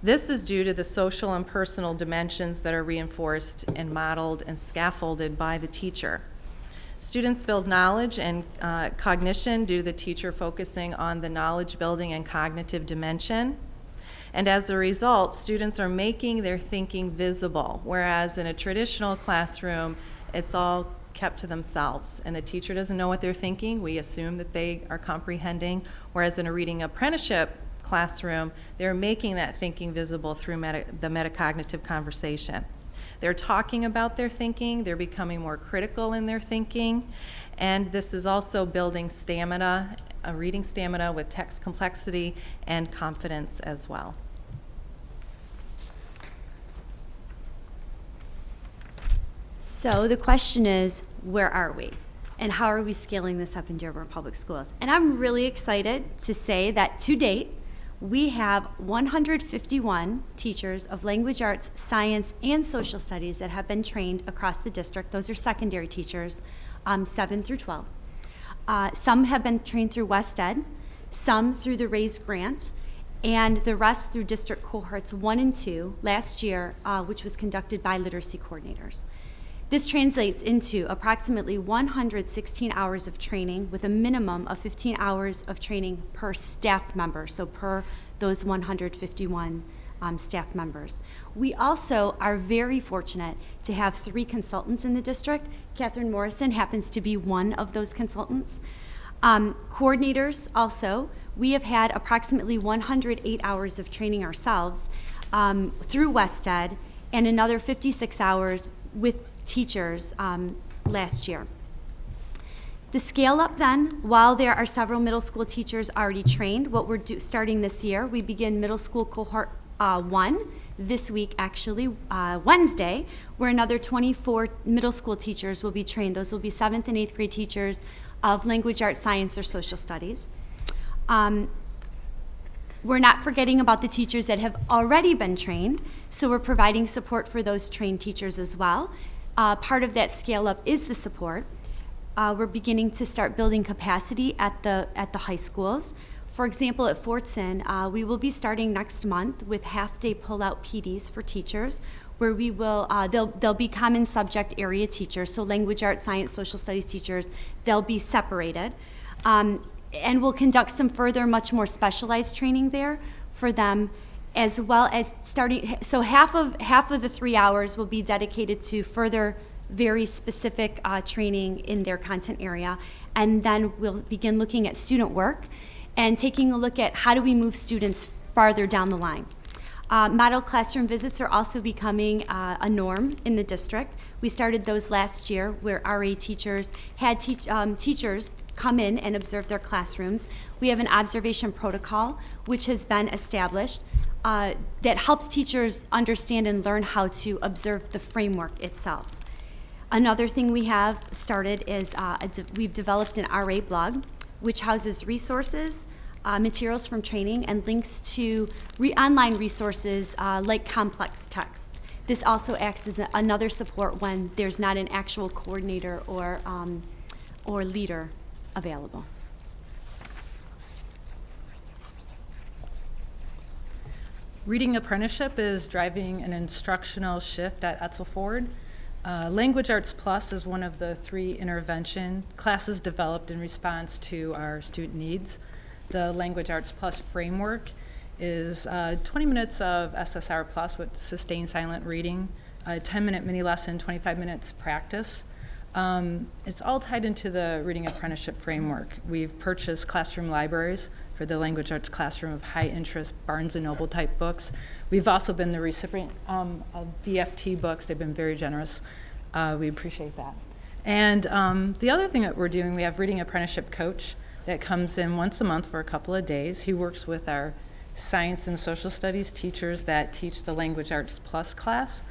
This is due to the social and personal dimensions that are reinforced and modeled and scaffolded by the teacher. Students build knowledge and cognition due to the teacher focusing on the knowledge building and cognitive dimension. And as a result, students are making their thinking visible, whereas in a traditional classroom, it's all kept to themselves, and the teacher doesn't know what they're thinking. We assume that they are comprehending, whereas in a reading apprenticeship classroom, they're making that thinking visible through the metacognitive conversation. They're talking about their thinking, they're becoming more critical in their thinking, and this is also building stamina, reading stamina with text complexity and confidence as well. So the question is, where are we? And how are we scaling this up in Dearborn Public Schools? And I'm really excited to say that to date, we have 151 teachers of language arts, science, and social studies that have been trained across the district. Those are secondary teachers, 7 through 12. Some have been trained through West Ed, some through the RAISE grant, and the rest through district cohorts 1 and 2 last year, which was conducted by literacy coordinators. This translates into approximately 116 hours of training with a minimum of 15 hours of training per staff member, so per those 151 staff members. We also are very fortunate to have 3 consultants in the district. Catherine Morrison happens to be one of those consultants. Coordinators also, we have had approximately 108 hours of training ourselves through West Ed and another 56 hours with teachers last year. The scale up then, while there are several middle school teachers already trained, what we're starting this year, we begin middle school cohort 1 this week, actually, Wednesday, where another 24 middle school teachers will be trained. Those will be 7th and 8th grade teachers of language, arts, science, or social studies. We're not forgetting about the teachers that have already been trained, so we're providing support for those trained teachers as well. Part of that scale up is the support. We're beginning to start building capacity at the high schools. For example, at Fortson, we will be starting next month with half-day pull-out PDs for teachers, where we will they'll be common subject area teachers, so language, arts, science, social studies teachers. They'll be separated, and we'll conduct some further, much more specialized training there for them, as well as starting. So half of the 3 hours will be dedicated to further, very specific training in their content area, and then we'll begin looking at student work and taking a look at how do we move students farther down the line. Model classroom visits are also becoming a norm in the district. We started those last year where RA teachers had teachers come in and observe their classrooms. We have an observation protocol which has been established that helps teachers understand and learn how to observe the framework itself. Another thing we have started is we've developed an RA blog which houses resources, materials from training, and links to online resources like complex text. This also acts as another support when there's not an actual coordinator or leader available. Reading Apprenticeship is driving an instructional shift at Etzel Ford. Language Arts Plus is one of the 3 intervention classes developed in response to our student needs. The Language Arts Plus framework is 20 minutes of SSR Plus with sustained silent reading, a 10-minute mini lesson, 25 minutes practice. It's all tied into the Reading Apprenticeship framework. We've purchased classroom libraries for the Language Arts classroom of high interest Barnes & Noble type books. We've also been the recipient of DFT books. They've been very generous. We appreciate that. And the other thing that we're doing, we have Reading Apprenticeship coach that comes in once a month for a couple of days. He works with our science and social studies teachers that teach the Language Arts Plus class.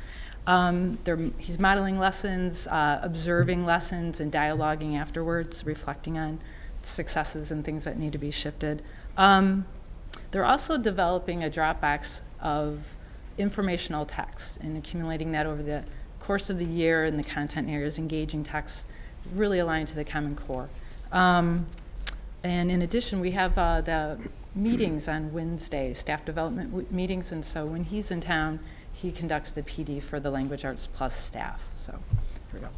He's modeling lessons, observing lessons, and dialoguing afterwards, reflecting on successes and things that need to be shifted. They're also developing a Dropbox of informational text and accumulating that over the course of the year in the content areas, engaging text, really aligned to the Common Core. And in addition, we have the meetings on Wednesday, staff development meetings, and so when he's in town, he conducts the PD for the Language Arts Plus staff. So here we go.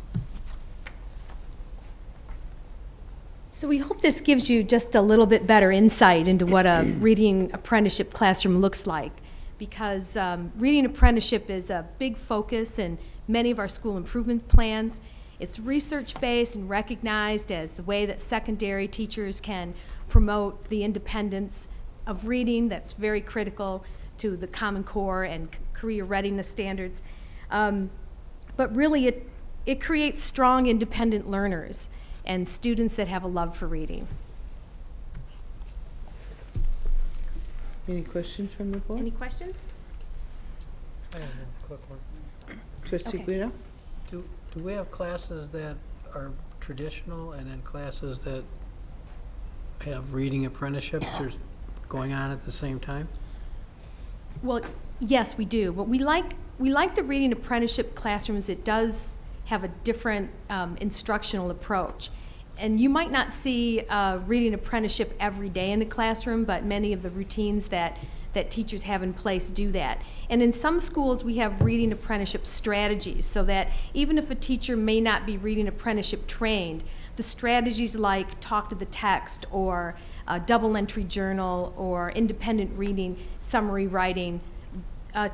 So we hope this gives you just a little bit better insight into what a reading apprenticeship classroom looks like, because reading apprenticeship is a big focus in many of our school improvement plans. It's research-based and recognized as the way that secondary teachers can promote the independence of reading that's very critical to the Common Core and career readiness standards. But really, it creates strong, independent learners and students that have a love for reading. Any questions from the board? Any questions? I have a quick one. Trustee Okay. Guido? Do we have classes that are traditional and then classes that have reading apprenticeship there's going on at the same time? Well, yes, we do. But we like the reading apprenticeship classrooms. It does have a different instructional approach. And you might not see reading apprenticeship every day in the classroom, but many of the routines that teachers have in place do that. And in some schools, we have reading apprenticeship strategies, so that even if a teacher may not be reading apprenticeship trained, the strategies like talk to the text or double entry journal or independent reading, summary writing,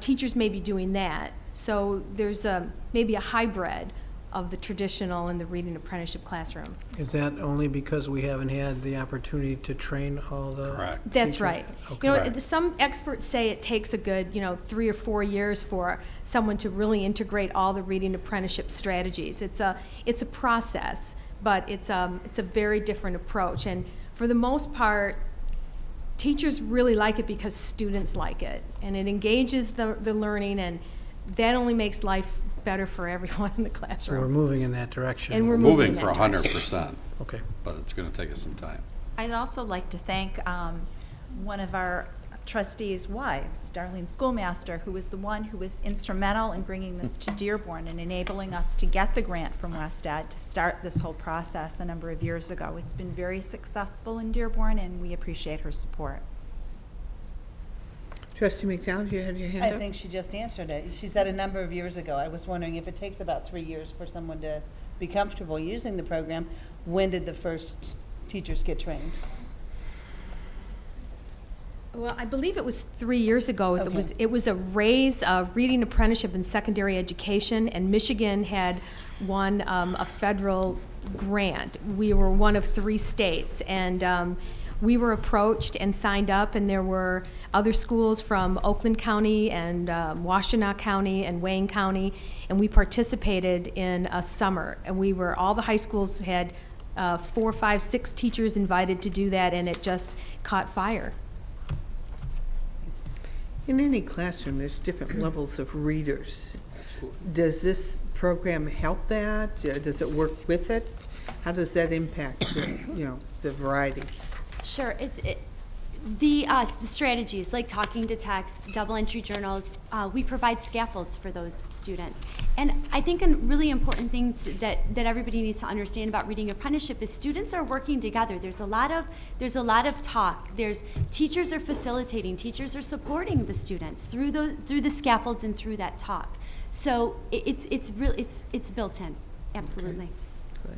teachers may be doing that. So there's maybe a hybrid of the traditional and the reading apprenticeship classroom. Is that only because we haven't had the opportunity to train all the Correct. That's teachers? right. Okay. You know, Correct. some experts say it takes a good, 3 or 4 years for someone to really integrate all the reading apprenticeship strategies. It's a process, but it's a very different approach. And for the most part, teachers really like it because students like it, and it engages the learning, and that only makes life better for everyone in the So we're classroom. moving in that direction. And we're Moving in for that direction. 100%, Okay. but it's going to take us some time. I'd also like to thank one of our trustees' wives, Darlene Schoolmaster, who was the one who was instrumental in bringing this to Dearborn and enabling us to get the grant from WestEd to start this whole process a number of years ago. It's been very successful in Dearborn, and we appreciate her support. Trustee McDonald, you had your hand I up? think she just answered it. She said a number of years ago. I was wondering if it takes about 3 years for someone to be comfortable using the program, when did the first teachers get trained? Well, I believe it was 3 years ago. Okay. It was a RAISE reading apprenticeship in secondary education, and Michigan had won a federal grant. We were one of 3 states, and we were approached and signed up, and there were other schools from Oakland County and Washtenaw County and Wayne County, and we participated in a summer. And all the high schools had 4, 5, 6 teachers invited to do that, and it just caught fire. In any classroom, there's different levels of readers. Does this program help that? Does it work with it? How does that impact, the variety? Sure, the strategies like talking to text, double entry journals, we provide scaffolds for those students. And I think a really important thing that everybody needs to understand about reading apprenticeship is students are working together. There's a lot of talk. Teachers are facilitating, teachers are supporting the students through the scaffolds and through that talk. So it's built in, absolutely. Good.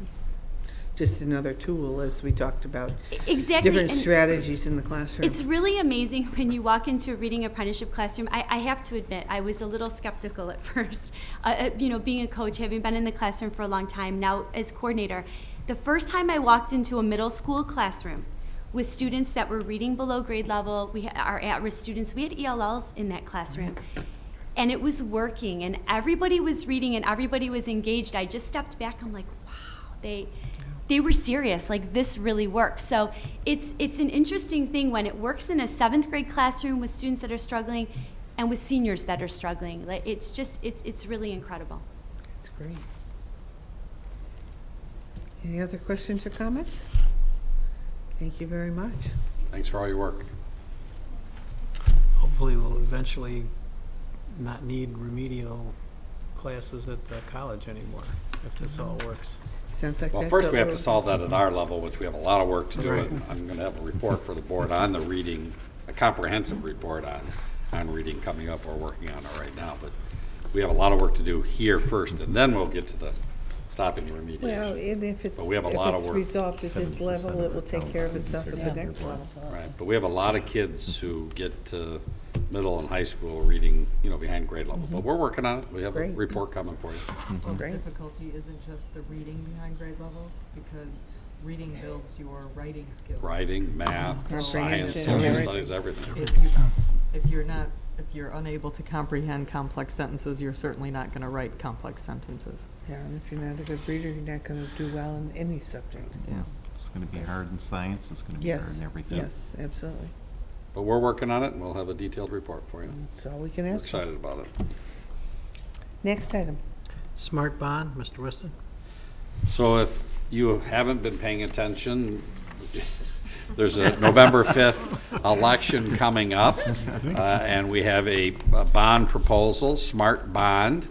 Just another tool, as we talked about. Exactly. Different and strategies in the classroom. It's really amazing when you walk into a reading apprenticeship classroom. I have to admit, I was a little skeptical at first. Being a coach, having been in the classroom for a long time, now as coordinator, the first time I walked into a middle school classroom with students that were reading below grade level, our at-risk students, we had ELLs in that classroom. And it was working, and everybody was reading, and everybody was engaged. I just stepped back, I'm like, wow, they were serious, like this really works. So it's an interesting thing when it works in a 7th grade classroom with students that are struggling and with seniors that are struggling. Like, it's really incredible. That's great. Any other questions or comments? Thank you very much. Thanks for all your work. Hopefully we'll eventually not need remedial classes at the college anymore, if this all works. Sounds like Well, that's first we have what to solve that at our level, which we have a lot of work to do. Right. And I'm going to have a report for the board on the reading, a comprehensive report on reading coming up. We're working on it right now, but we have a lot of work to do here first, and then we'll get to the stopping the remediation. Well, and if it's, But we have a lot of work. resolved at this level, it will take care of itself at the next level. Right, but we have a lot of kids who get to middle and high school reading, behind grade level. But we're working on it. We have a Great. report coming for you. Well, the Great. difficulty isn't just the reading behind grade level, because reading builds your writing skills. Writing, math, science, Comprehension, social everything. studies, everything. If you're unable to comprehend complex sentences, you're certainly not going to write complex sentences. Yeah, and if you're not a good reader, you're not gonna do well in any subject. Yeah. It's going to be hard in science, it's going to be hard Yes, in everything. yes, absolutely. But we're working on it, and we'll have a detailed report for you. That's all we can We're ask for. excited about it. Next item. S.M.A.R.T bond, Mr. Whiston. So if you haven't been paying attention, there's a November 5th election coming up, and we have a bond proposal, S.M.A.R.T bond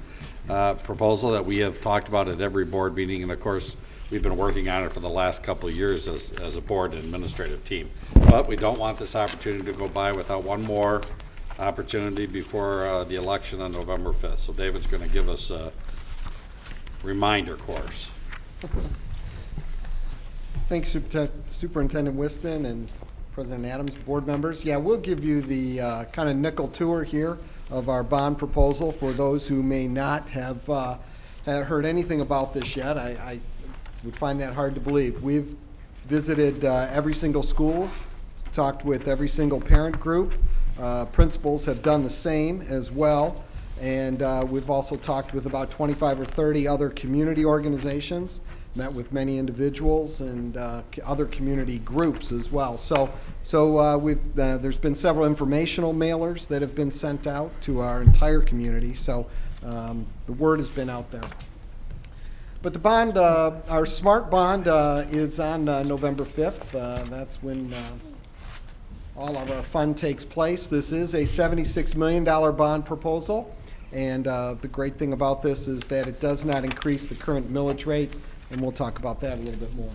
proposal that we have talked about at every board meeting, and of course, we've been working on it for the last couple of years as a board and administrative team. But we don't want this opportunity to go by without one more opportunity before the election on November 5th. So David's going to give us a reminder course. Thanks, Superintendent Whiston and President Adams, board members. Yeah, we'll give you the kind of nickel tour here of our bond proposal for those who may not have heard anything about this yet. I would find that hard to believe. We've visited every single school, talked with every single parent group. Principals have done the same as well. And we've also talked with about 25 or 30 other community organizations, met with many individuals and other community groups as well. So there's been several informational mailers that have been sent out to our entire community. So the word has been out there. But the bond, our S.M.A.R.T bond is on November 5th. That's when all of our fun takes place. This is a $76 million bond proposal. And the great thing about this is that it does not increase the current millage rate, and we'll talk about that a little bit more.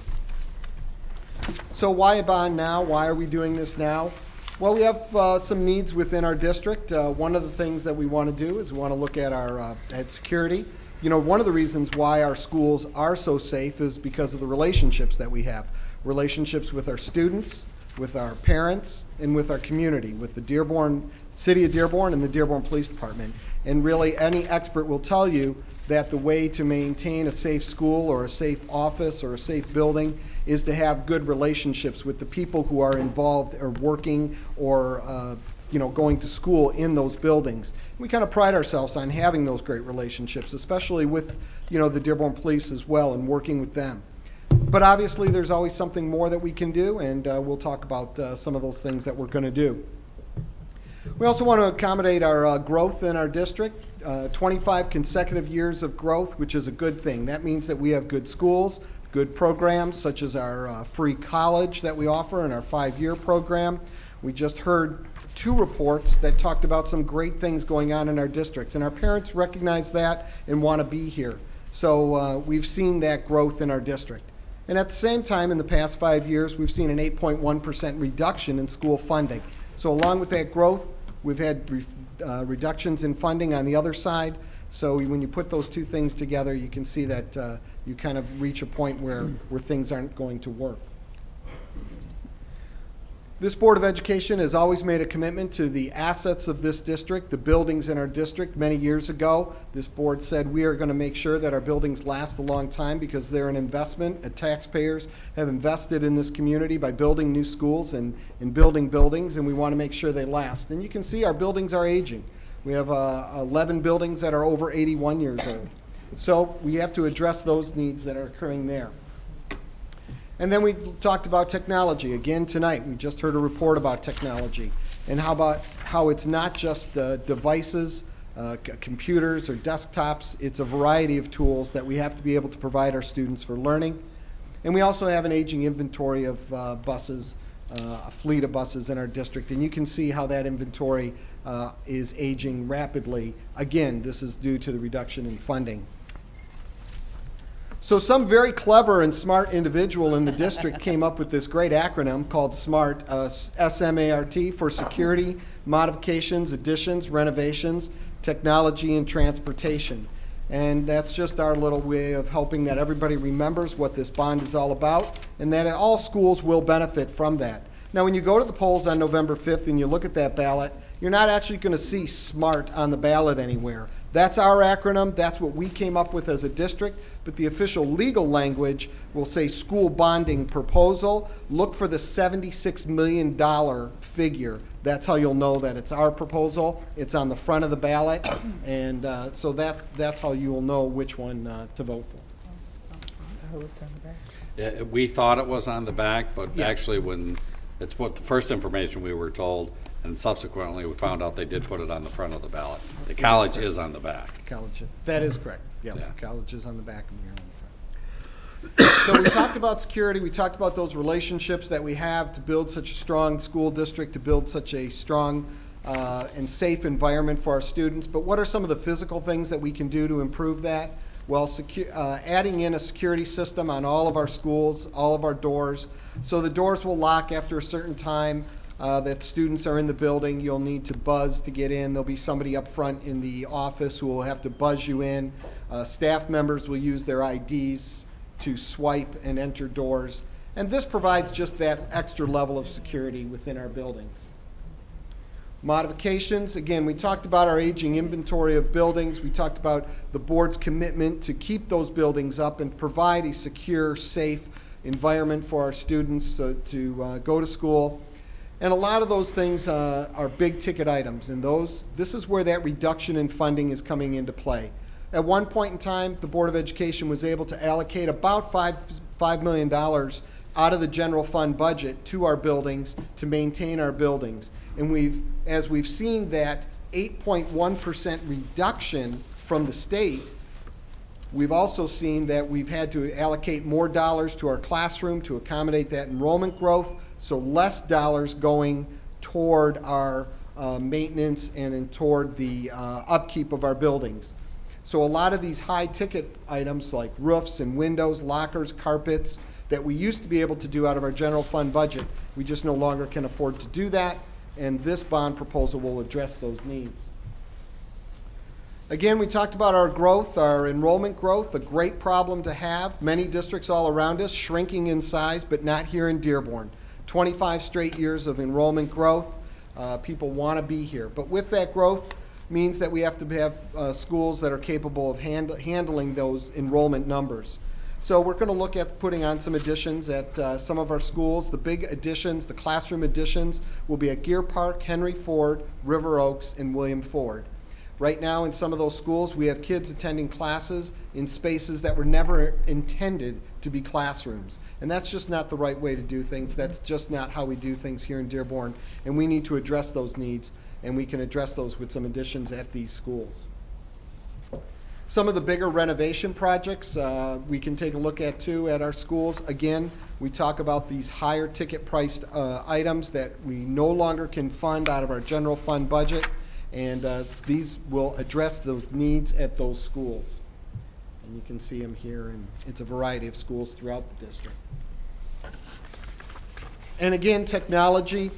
So why a bond now? Why are we doing this now? Well, we have some needs within our district. One of the things that we want to do is we want to look at our at security. One of the reasons why our schools are so safe is because of the relationships that we have. Relationships with our students, with our parents, and with our community, with the Dearborn, City of Dearborn and the Dearborn Police Department. And really, any expert will tell you that the way to maintain a safe school or a safe office or a safe building is to have good relationships with the people who are involved or working or going to school in those buildings. We kind of pride ourselves on having those great relationships, especially with the Dearborn Police as well and working with them. But obviously there's always something more that we can do, and we'll talk about some of those things that we're going to do. We also want to accommodate our growth in our district, 25 consecutive years of growth, which is a good thing. That means that we have good schools, good programs, such as our free college that we offer and our 5-year program. We just heard 2 reports that talked about some great things going on in our districts, and our parents recognize that and want to be here. So we've seen that growth in our district. And at the same time, in the past 5 years, we've seen an 8.1% reduction in school funding. So along with that growth, we've had reductions in funding on the other side. So when you put those 2 things together, you can see that you kind of reach a point where things aren't going to work. This Board of Education has always made a commitment to the assets of this district, the buildings in our district. Many years ago, this board said we are going to make sure that our buildings last a long time because they're an investment. Taxpayers have invested in this community by building new schools and building buildings, and we want to make sure they last. And you can see our buildings are aging. We have 11 buildings that are over 81 years old. So we have to address those needs that are occurring there. And then we talked about technology. Again tonight, we just heard a report about technology and how it's not just devices, computers or desktops. It's a variety of tools that we have to be able to provide our students for learning. And we also have an aging inventory of buses, a fleet of buses in our district. And you can see how that inventory is aging rapidly. Again, this is due to the reduction in funding. So some very clever and smart individual in the district came up with this great acronym called S.M.A.R.T, S.M.A.R.T, for security, modifications, additions, renovations, technology, and transportation. And that's just our little way of hoping that everybody remembers what this bond is all about, and that all schools will benefit from that. Now, when you go to the polls on November 5th and you look at that ballot, you're not actually going to see S.M.A.R.T on the ballot anywhere. That's our acronym. That's what we came up with as a district. But the official legal language will say school bonding proposal. Look for the $76 million figure. That's how you'll know that it's our proposal. It's on the front of the ballot. And so that's how you will know which one to vote for. Yeah, we thought it was on the back, but Yeah. actually when, it's what the first information we were told, and subsequently we found out they did put it on the front of the ballot. The college is on the back. College, that is correct. Yes, Yeah. the college is on the back and we're on the front. So we talked about security, we talked about those relationships that we have to build such a strong school district, to build such a strong and safe environment for our students. But what are some of the physical things that we can do to improve that? Well, adding in a security system on all of our schools, all of our doors, so the doors will lock after a certain time that students are in the building. You'll need to buzz to get in. There'll be somebody up front in the office who will have to buzz you in. Staff members will use their IDs to swipe and enter doors. And this provides just that extra level of security within our buildings. Modifications, again, we talked about our aging inventory of buildings. We talked about the board's commitment to keep those buildings up and provide a secure, safe environment for our students to go to school. And a lot of those things are big ticket items, and this is where that reduction in funding is coming into play. At one point in time, the Board of Education was able to allocate about $5 million out of the general fund budget to our buildings to maintain our buildings. And as we've seen that 8.1% reduction from the state, we've also seen that we've had to allocate more dollars to our classroom to accommodate that enrollment growth, so less dollars going toward our maintenance and toward the upkeep of our buildings. So a lot of these high ticket items like roofs and windows, lockers, carpets, that we used to be able to do out of our general fund budget, we just no longer can afford to do that, and this bond proposal will address those needs. Again, we talked about our growth, our enrollment growth, a great problem to have. Many districts all around us shrinking in size, but not here in Dearborn. 25 straight years of enrollment growth. People want to be here. But with that growth means that we have to have schools that are capable of handling those enrollment numbers. So we're going to look at putting on some additions at some of our schools. The big additions, the classroom additions, will be at Gear Park, Henry Ford, River Oaks, and William Ford. Right now in some of those schools, we have kids attending classes in spaces that were never intended to be classrooms. And that's just not the right way to do things. That's just not how we do things here in Dearborn. And we need to address those needs, and we can address those with some additions at these schools. Some of the bigger renovation projects we can take a look at too at our schools. Again, we talk about these higher ticket priced items that we no longer can fund out of our general fund budget. And these will address those needs at those schools. And you can see them here, and it's a variety of schools throughout the district. And again, technology,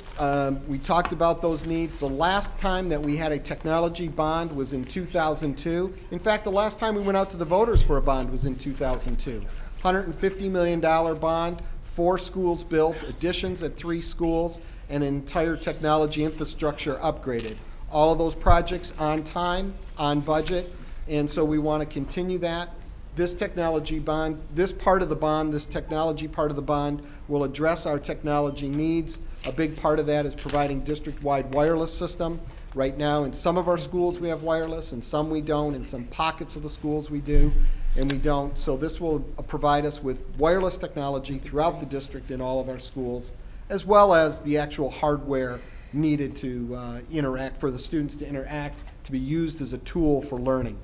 we talked about those needs. The last time that we had a technology bond was in 2002. In fact, the last time we went out to the voters for a bond was in 2002. $150 million bond, 4 schools built, additions at 3 schools, and an entire technology infrastructure upgraded. All of those projects on time, on budget, and so we want to continue that. This technology bond, this part of the bond, this technology part of the bond will address our technology needs. A big part of that is providing district-wide wireless system. Right now, in some of our schools we have wireless, and some we don't. In some pockets of the schools we do, and we don't. So this will provide us with wireless technology throughout the district in all of our schools, as well as the actual hardware needed to interact, for the students to interact, to be used as a tool for learning.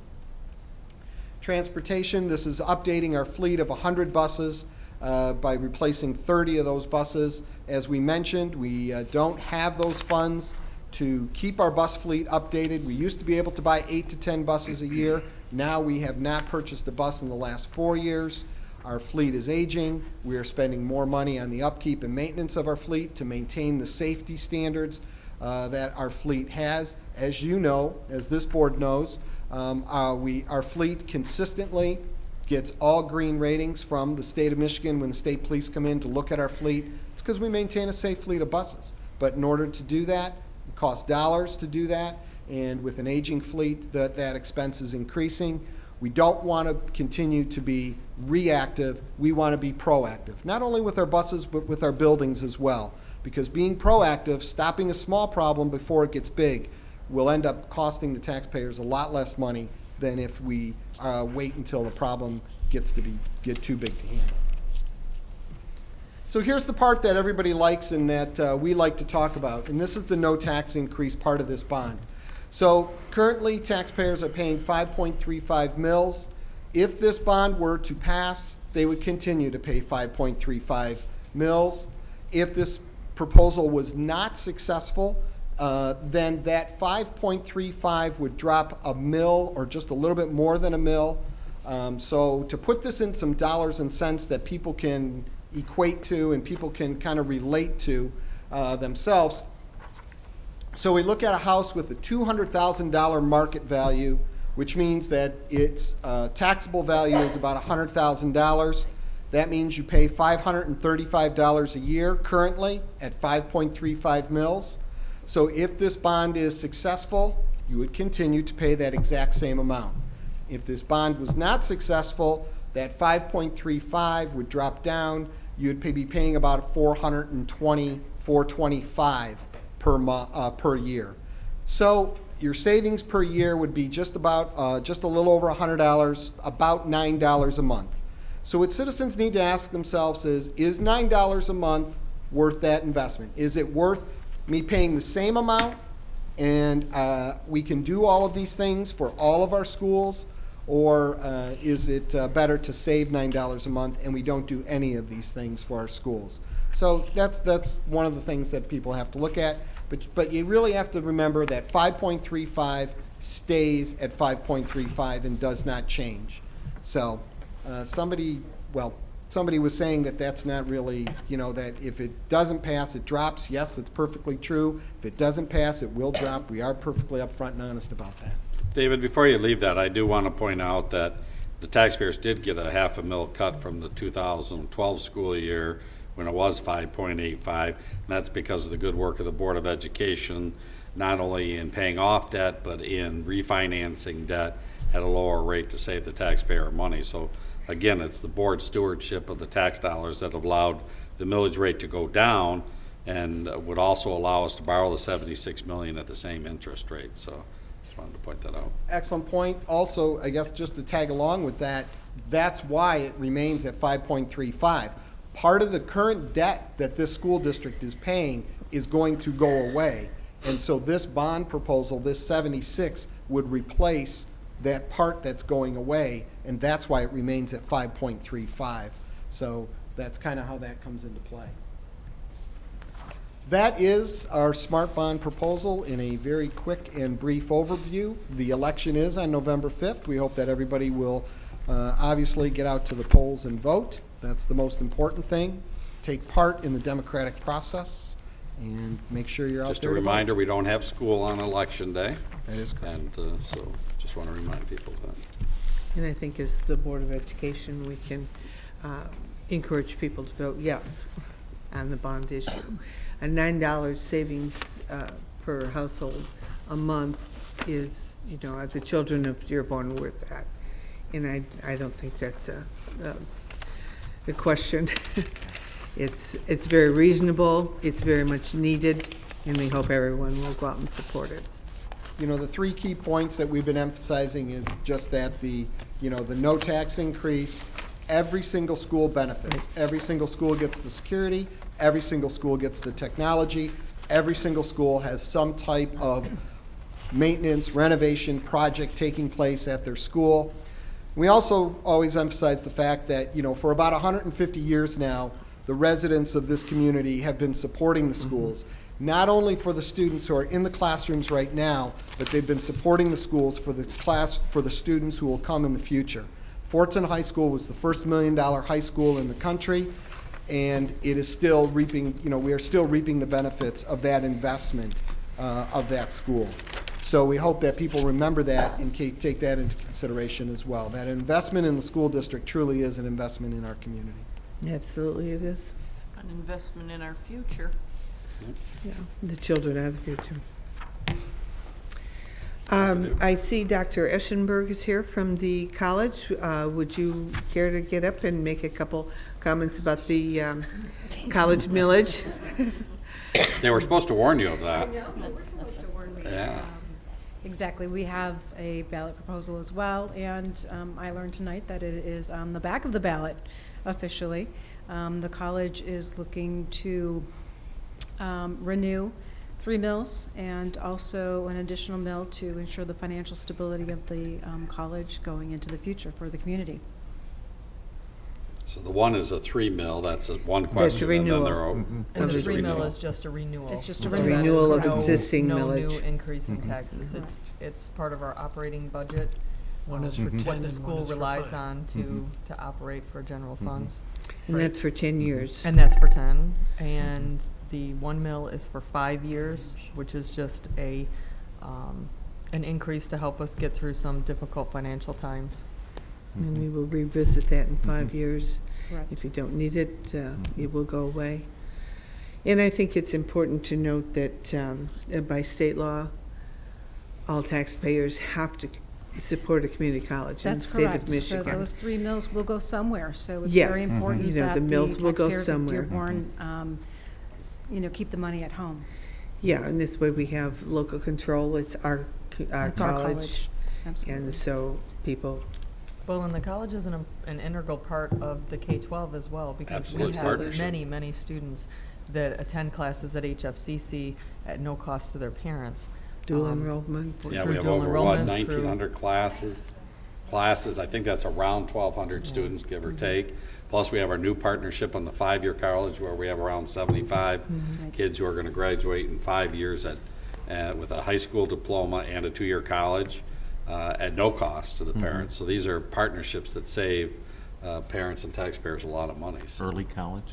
Transportation, this is updating our fleet of 100 buses by replacing 30 of those buses. As we mentioned, we don't have those funds to keep our bus fleet updated. We used to be able to buy 8 to 10 buses a year. Now we have not purchased a bus in the last 4 years. Our fleet is aging. We are spending more money on the upkeep and maintenance of our fleet to maintain the safety standards that our fleet has. As you know, as this board knows, Our fleet consistently gets all green ratings from the state of Michigan when the state police come in to look at our fleet. It's because we maintain a safe fleet of buses. But in order to do that, it costs dollars to do that, and with an aging fleet, that expense is increasing. We don't want to continue to be reactive. We want to be proactive, not only with our buses, but with our buildings as well. Because being proactive, stopping a small problem before it gets big, will end up costing the taxpayers a lot less money than if we wait until the problem get too big to handle. So here's the part that everybody likes and that we like to talk about, and this is the no tax increase part of this bond. So currently, taxpayers are paying 5.35 mils. If this bond were to pass, they would continue to pay 5.35 mils. If this proposal was not successful, then that 5.35 would drop a mil or just a little bit more than a mil. So to put this in some dollars and cents that people can equate to and people can kind of relate to themselves. So we look at a house with a $200,000 market value, which means that its taxable value is about $100,000. That means you pay $535 a year currently at 5.35 mils. So if this bond is successful, you would continue to pay that exact same amount. If this bond was not successful, that 5.35 would drop down. You would be paying about $425 per year. So your savings per year would be just a little over $100, about $9 a month. So what citizens need to ask themselves is $9 a month worth that investment? Is it worth me paying the same amount and we can do all of these things for all of our schools, or is it better to save $9 a month and we don't do any of these things for our schools? So that's one of the things that people have to look at. But you really have to remember that 5.35 stays at 5.35 and does not change. So somebody was saying that that's not really, that if it doesn't pass, it drops. Yes, that's perfectly true. If it doesn't pass, it will drop. We are perfectly upfront and honest about that. David, before you leave that, I do want to point out that the taxpayers did get a $0.5 cut from the 2012 school year when it was 5.85, and that's because of the good work of the Board of Education, not only in paying off debt, but in refinancing debt at a lower rate to save the taxpayer money. So again, it's the board stewardship of the tax dollars that have allowed the millage rate to go down and would also allow us to borrow the $76 million at the same interest rate. So just wanted to point that out. Excellent point. Also, I guess just to tag along with that, that's why it remains at 5.35. Part of the current debt that this school district is paying is going to go away. And so this bond proposal, this 76, would replace that part that's going away, and that's why it remains at 5.35. So that's kind of how that comes into play. That is our SMART bond proposal in a very quick and brief overview. The election is on November 5th. We hope that everybody will obviously get out to the polls and vote. That's the most important thing. Take part in the democratic process and make sure you're out there to vote. Just a reminder, we don't have school on Election Day. That is correct. And so just want to remind people of that. And I think as the Board of Education, we can encourage people to vote yes on the bond issue. A $9 savings per household a month is, the children of Dearborn worth that. And I don't think that's the question. It's very reasonable, it's very much needed, and we hope everyone will go out and support it. The three key points that we've been emphasizing is just that the no tax increase, every single school benefits. Every single school gets the security, every single school gets the technology, every single school has some type of maintenance, renovation project taking place at their school. We also always emphasize the fact that, for about 150 years now, the residents of this community have been supporting the schools, not only for the students who are in the classrooms right now, but they've been supporting the schools for the students who will come in the future. Fortson High School was the first $1 million high school in the country, and it is still reaping, we are still reaping the benefits of that investment of that school. So we hope that people remember that and take that into consideration as well. That investment in the school district truly is an investment in our community. Absolutely it is. An investment in our future. Yeah, the children are the future. I see Dr. Eschenberg is here from the college. Would you care to get up and make a couple comments about the college millage? They were supposed to warn you of that. No, we're supposed to warn me. Yeah. Exactly. We have a ballot proposal as well, and I learned tonight that it is on the back of the ballot officially. The college is looking to renew 3 mills and also an additional mill to ensure the financial stability of the college going into the future for the community. So the one is a 3 mil, that's one question. renewal. And then And the just 3 renewal. mil is just a renewal. It's just a So renewal. that Renewal is of existing no millage. new increase in taxes. It's part of our operating budget. One is for 10 What the and school one is for relies 5. on to operate for general funds. And that's for 10 years. And that's for 10. And the 1 mil is for 5 years, which is just an increase to help us get through some difficult financial times. And we will revisit that in 5 years. Correct. If you don't need it, it will go away. And I think it's important to note that by state law, all taxpayers have to support a community college in the That's state correct. of Michigan. So those 3 mills will go somewhere. So it's Yes. very important You know, that the mills will go taxpayers of somewhere. Dearborn, keep the money at home. Yeah, and this way we have local control. It's our It's our college. college. Absolutely. And so people, Well, and the college is an integral part of the K-12 as well, because Absolute we have partnership. many students that attend classes at HFCC at no cost to their parents. dual enrollment. Yeah, through we have dual over, enrollment, 1,900 classes. I think that's around 1,200 students, give or take. Plus, we have our new partnership on the 5-year college, where we have around 75 kids who are going to graduate in 5 years with a high school diploma and a 2-year college at no cost to the parents. So these are partnerships that save parents and taxpayers a lot of money. So, Early college?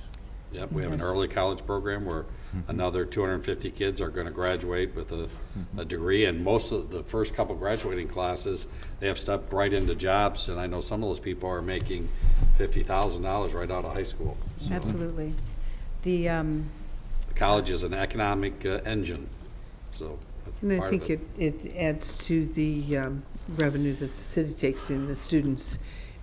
yep, we have an early college program where another 250 kids are going to graduate with a degree, and most of the first couple graduating classes, they have stepped right into jobs, and I know some of those people are making $50,000 right out of high school. So Absolutely. The college is an economic engine, so that's And I part of think it adds to the revenue that the city takes in, the students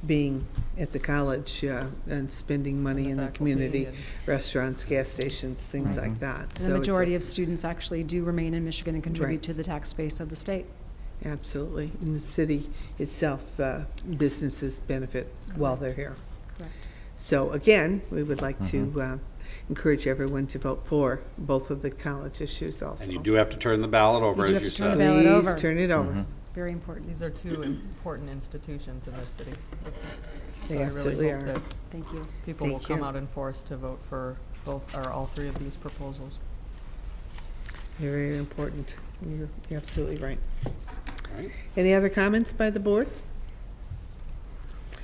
being at the college and spending money in the faculty community, and- restaurants, gas stations, things like that. And So the it's majority of students actually do remain in Michigan and contribute Right. to the tax base of the state. Absolutely. In the city itself, businesses benefit while they're here. Correct. So again, we would like to encourage everyone to vote for both of the college issues also. And you do have to turn the ballot over, You do as have you to turn the said. ballot over. Please turn it over. Very important. These are two important institutions in this city. They So I absolutely really hope are. that Thank you. people will Thank come you. out in force to vote for both, or all 3 of these proposals. They're very important. You're absolutely right. Right. Any other comments by the board?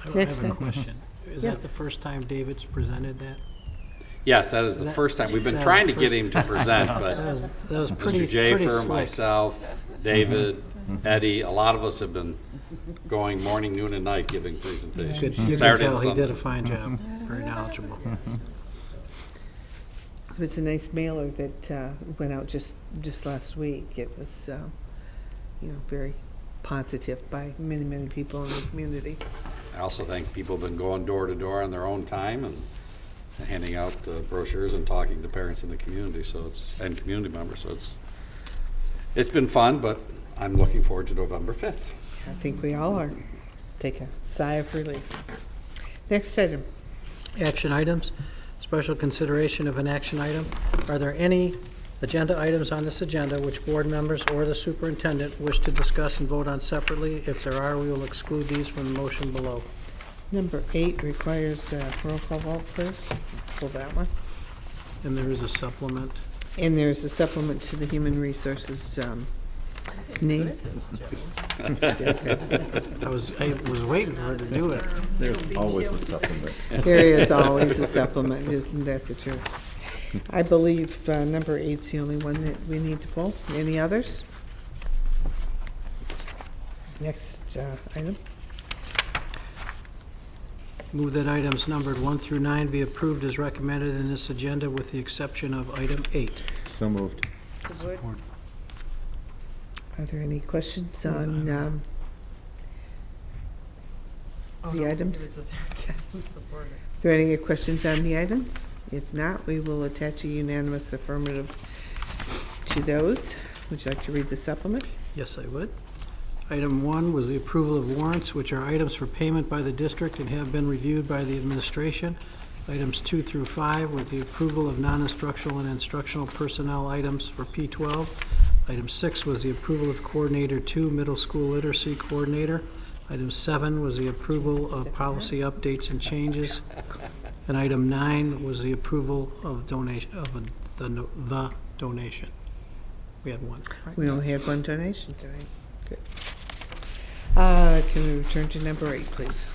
I Next have a time. question. Is Yes. that the first time David's presented that? Yes, that is the first time. We've been trying to get him to present, but That was pretty Mr. pretty Jafer, slick. myself, David, Eddie, a lot of us have been going morning, noon, and night giving You presentations. could Saturday and tell he did a Sunday. fine job. Very knowledgeable. It was a nice mailer that went out just last week. It was, very positive by many people in the community. I also think people have been going door to door on their own time and handing out brochures and talking to parents in the community, and community members. So it's been fun, but I'm looking forward to November 5th. I think we all are. Take a sigh of relief. Next item. Action items, special consideration of an action item. Are there any agenda items on this agenda which board members or the superintendent wish to discuss and vote on separately? If there are, we will exclude these from the motion below. Number 8 requires roll call vote, please. Pull that one. And there is a supplement. And there's a supplement to the Human Resources name. I was waiting for her to do it. There's always a supplement. There is always a supplement, isn't that the truth? I believe number 8's the only one that we need to pull. Any others? Next item. Move that items numbered 1 through 9 be approved as recommended in this agenda with the exception of item 8. So moved. Support. Are there any questions on the items? Are there any questions on the items? If not, we will attach a unanimous affirmative to those. Would you like to read the supplement? Yes, I would. Item 1 was the approval of warrants, which are items for payment by the district and have been reviewed by the administration. Items 2 through 5 was the approval of non-instructional and instructional personnel items for P12. Item 6 was the approval of Coordinator 2, Middle School Literacy Coordinator. Item 7 was the approval of policy updates and changes. And item 9 was the approval of donation, the donation. We had one, right? We only had one donation tonight. Good. Can we return to number 8, please?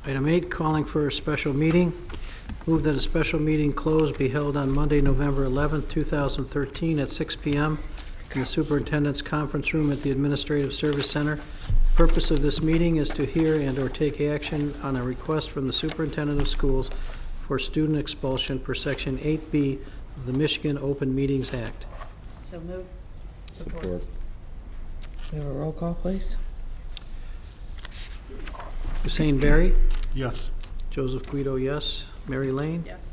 Item 8, calling for a special meeting. Move that a special meeting close be held on Monday, November 11th, 2013 at 6 p.m. in the Superintendent's Conference Room at the Administrative Service Center. The purpose of this meeting is to hear and/or take action on a request from the Superintendent of Schools for student expulsion per Section 8B of the Michigan Open Meetings Act. So moved. Support. We have a roll call, please. Hussein Berry. Yes. Joseph Guido, yes. Mary Lane. Yes.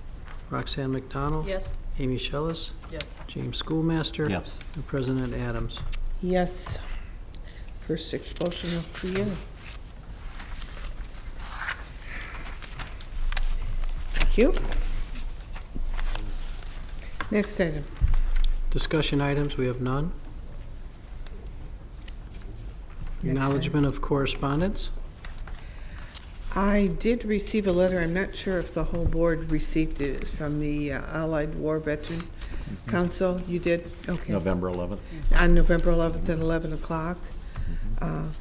Roxanne McDonald. Yes. Amy Shellis. Yes. James Schoolmaster. Yes. And President Adams. Yes. First expulsion of the year. Thank you. Next item. Discussion items, we have none. Next Acknowledgement of correspondence. I did receive a letter, I'm not sure if the whole board received it, it's from the Allied War Veteran Council. You did? Okay. November 11th. On November 11th at 11 o'clock.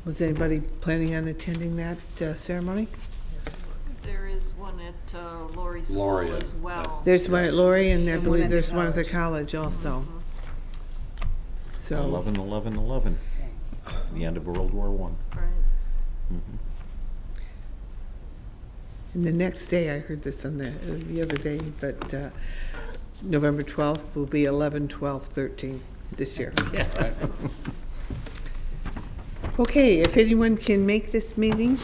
Was anybody planning on attending that ceremony? There is one at Lori's school Lori, as well. There's one at Lori, and I And one believe at the there's one at the college. college also. So, 11/11/11. The end of World War I. Right. and the next day, I heard this on the other day, but November 12th will be 11/12/13 this year. Okay, if anyone can make this meeting,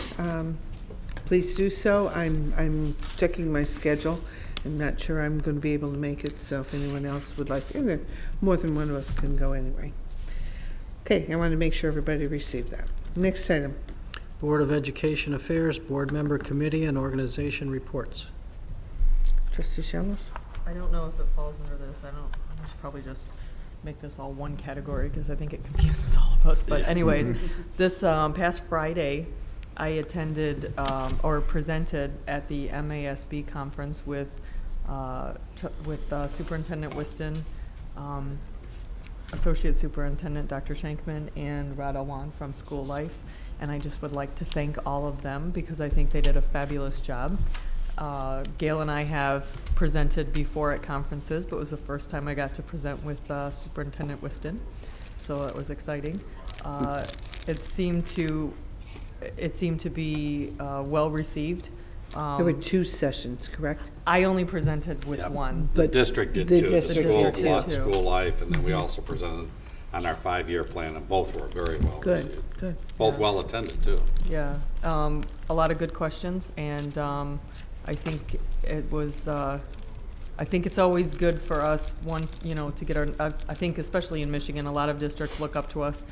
please do so. I'm checking my schedule. I'm not sure I'm going to be able to make it, so if anyone else would like to, and more than one of us can go anyway. Okay, I want to make sure everybody received that. Next item. Board of Education Affairs, Board Member Committee and Organization Reports. Trustee Shellis? I don't know if it falls under this. I should probably just make this all one category because I think it confuses all of us. But anyways, this past Friday, I attended or presented at the MASB conference with Superintendent Whiston, Associate Superintendent Dr. Shankman, and Rada Wan from School Life. And I just would like to thank all of them because I think they did a fabulous job. Gail and I have presented before at conferences, but it was the first time I got to present with Superintendent Whiston, so that was exciting. It seemed to be well received. There were 2 sessions, correct? I only presented with Yeah. one. The district did the too, the district school, did too. school life, and then we also presented on our 5-year plan, and both were very well Good, received. good. Both Yeah. well attended too. Yeah, a lot of good questions, and I think it was. I think it's always good for us, to get our. I think especially in Michigan, a lot of districts look up to us.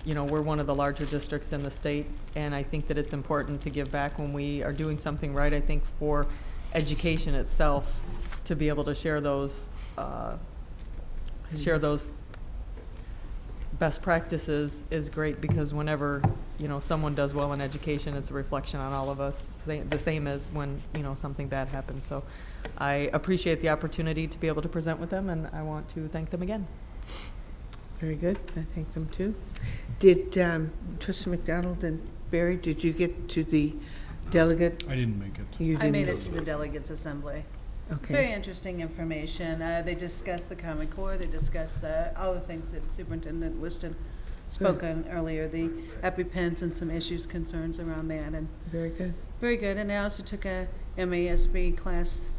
We're one of the larger districts in the state, and I think that it's important to give back when we are doing something right. I think for education itself, to be able to share those best practices is great, because whenever someone does well in education, it's a reflection on all of us, the same as when something bad happens. So I appreciate the opportunity to be able to present with them, and I want to thank them again. Very good. I thank them too. Did Trustee McDonald and Barry, did you get to the delegate? I didn't make it. You I made didn't? it to the Delegates Assembly. Okay. Very interesting information. They discussed the Common Core. They discussed all the things that Superintendent Whiston spoke on earlier, the EpiPens and some issues, concerns around that, and Very good. very good. And I also took a MASB class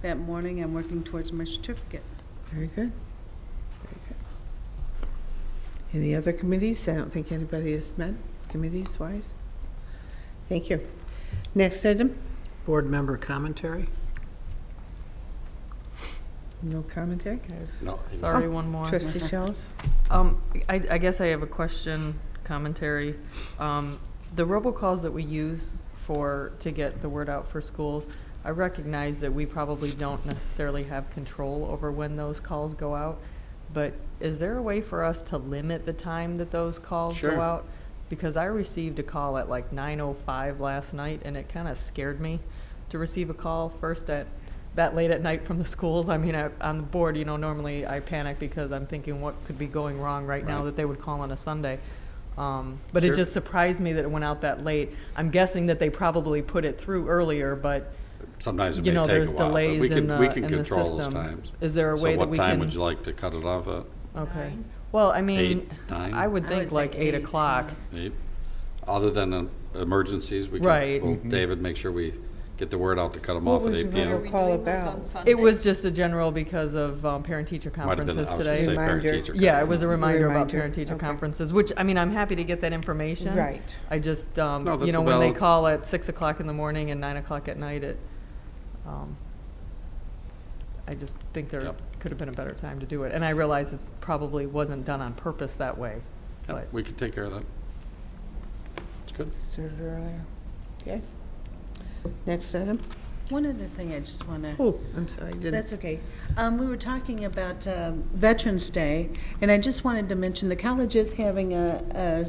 that morning. I'm working towards my certificate. Very good. Very good. Any other committees? I don't think anybody has met, committees-wise. Thank you. Next item? Board member commentary. No commentary? No. Sorry, one more. Trustee Shells? I guess I have a question, commentary. The robocalls that we use to get the word out for schools, I recognize that we probably don't necessarily have control over when those calls go out, but is there a way for us to limit the time that those calls Sure. go out? Because I received a call at like 9:05 last night, and it kind of scared me to receive a call first at that late at night from the schools. I mean, on the board, normally I panic because I'm thinking what could be going wrong right now Right. that they would call on a Sunday. But Sure. it just surprised me that it went out that late. I'm guessing that they probably put it through earlier, but Sometimes it may take a there's while, but delays we in can the control those system. times. Is there a way that we So what time can? would you like to cut it off at? Okay. Well, I mean, 8, 9? I would I think would say like 8 8, o'clock. 8? Other than emergencies, we can, Right. well, David, make sure we get the word out to cut them What off at was 8 your PM. robocall about? It was just a general because of parent-teacher Might have been, I conferences was gonna today. say Reminder. parent-teacher. Yeah, it was a conference. reminder about Reminder. parent-teacher Okay. conferences, which, I mean, I'm happy to get that information. Right. I just, No, that's a when they valid- call at 6 o'clock in the morning and 9 o'clock at night, I just think there Yep. could have been a better time to do it. And I realize it probably wasn't done on purpose that way, Yeah, but. we can take care of that. It's good. Started earlier. Okay. Next item? One other thing I just want to. Oh, I'm sorry. That's okay. We were talking about Veterans Day, and I just wanted to mention the college is having an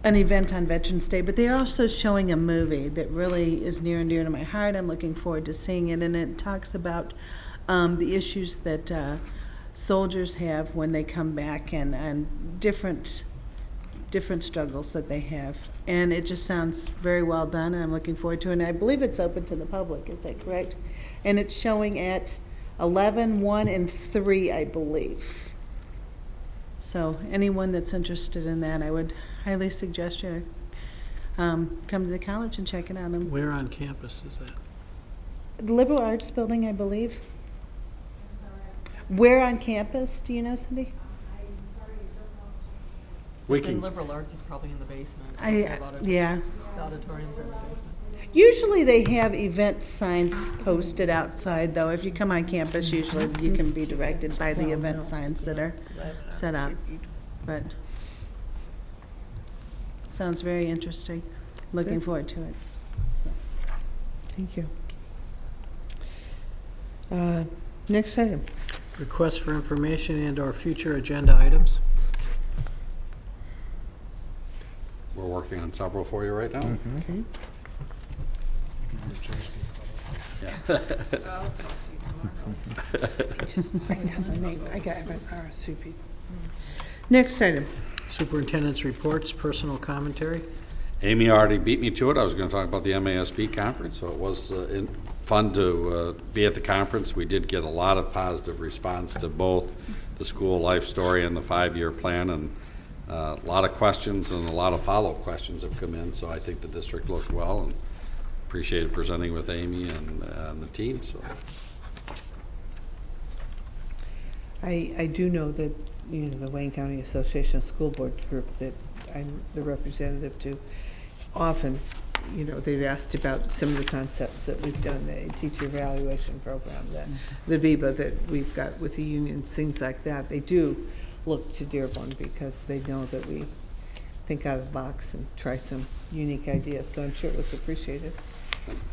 event on Veterans Day, but they're also showing a movie that really is near and dear to my heart. I'm looking forward to seeing it, and it talks about the issues that soldiers have when they come back and different struggles that they have. And it just sounds very well done, and I'm looking forward to it. And I believe it's open to the public, is that correct? And it's showing at 11, 1, and 3, I believe. So anyone that's interested in that, I would highly suggest you come to the college and check it out. Where on campus is that? The Liberal Arts Building, I believe. Where on campus, do you know, Cindy? We It's in can, liberal arts, it's probably in the basement. Yeah. The auditoriums are in the basement. Usually they have event signs posted outside, though. If you come on campus, usually you can be directed by the event signs that are set up. But sounds very interesting. Looking forward to it. Thank you. Next item. Request for information and/or future agenda items. we're working on several for you right now. Okay. Just write down the name. I got an RSVP. Next item. Superintendent's reports, personal commentary. Amy already beat me to it. I was going to talk about the MASB conference, so it was fun to be at the conference. We did get a lot of positive response to both the school life story and the 5-year plan, and a lot of questions and a lot of follow-up questions have come in, so I think the district looked well and appreciated presenting with Amy and the team. So I do know that, the Wayne County Association of School Board group that I'm the representative to, often, they've asked about some of the concepts that we've done, the teacher evaluation program, the VIBA that we've got with the unions, things like that. They do look to Dearborn because they know that we think out of the box and try some unique ideas. So I'm sure it was appreciated.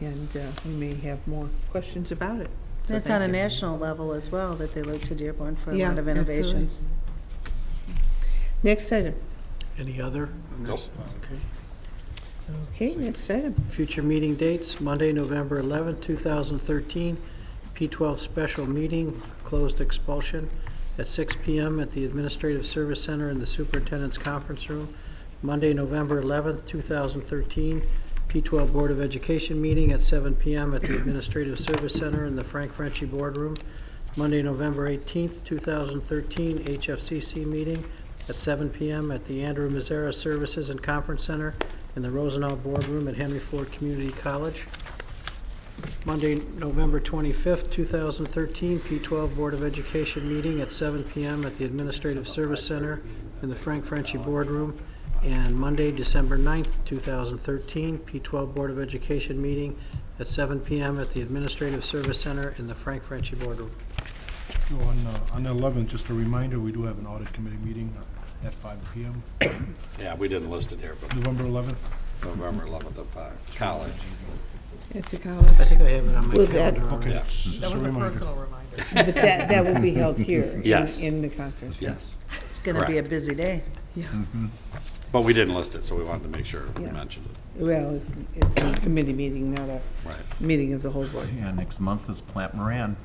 And we may have more questions about it. So That's thank on a you. national level as well, that they look to Dearborn for a Yeah, lot of innovations. absolutely. Next item. Any other? Nope. Okay, next item. Future meeting dates, Monday, November 11th, 2013, P12 special meeting, closed expulsion at 6 p.m. at the Administrative Service Center in the Superintendent's Conference Room. Monday, November 11th, 2013, P12 Board of Education meeting at 7 p.m. at the Administrative Service Center in the Frank Frenchie Boardroom. Monday, November 18th, 2013, HFCC meeting at 7 p.m. at the Andrew Mazzara Services and Conference Center in the Rosenau Boardroom at Henry Ford Community College. Monday, November 25th, 2013, P12 Board of Education meeting at 7 p.m. at the Administrative Service Center in the Frank Frenchie Boardroom. And Monday, December 9th, 2013, P12 Board of Education meeting at 7 p.m. at the Administrative Service Center in the Frank Frenchie Boardroom. So on the 11th, just a reminder, we do have an audit committee meeting at 5 p.m. Yeah, we didn't list it here, but November 11th. November 11th at 5, college. It's a college. I think I have it on my Well, that- calendar already. Yeah. Just That a was a reminder. personal reminder. But that will be held here. Yes. In the conference room. Yes, It's going to be a Correct. busy day. Yeah. but we didn't list it, so we wanted to make sure we Yeah. mentioned it. Well, it's a committee meeting, not a Right. meeting of the whole board. Yeah, next month is Plant Moran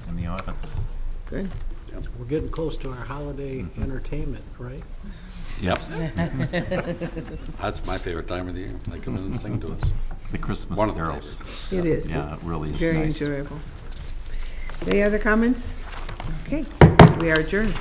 and the audits. Good. We're getting close to our holiday entertainment, right? Yep. That's my favorite time of the year. They come in and sing to us. The Christmas One of the carols. favorites. It is. Yeah, It's it really is very nice. enjoyable. Any other comments? Okay, we are adjourned.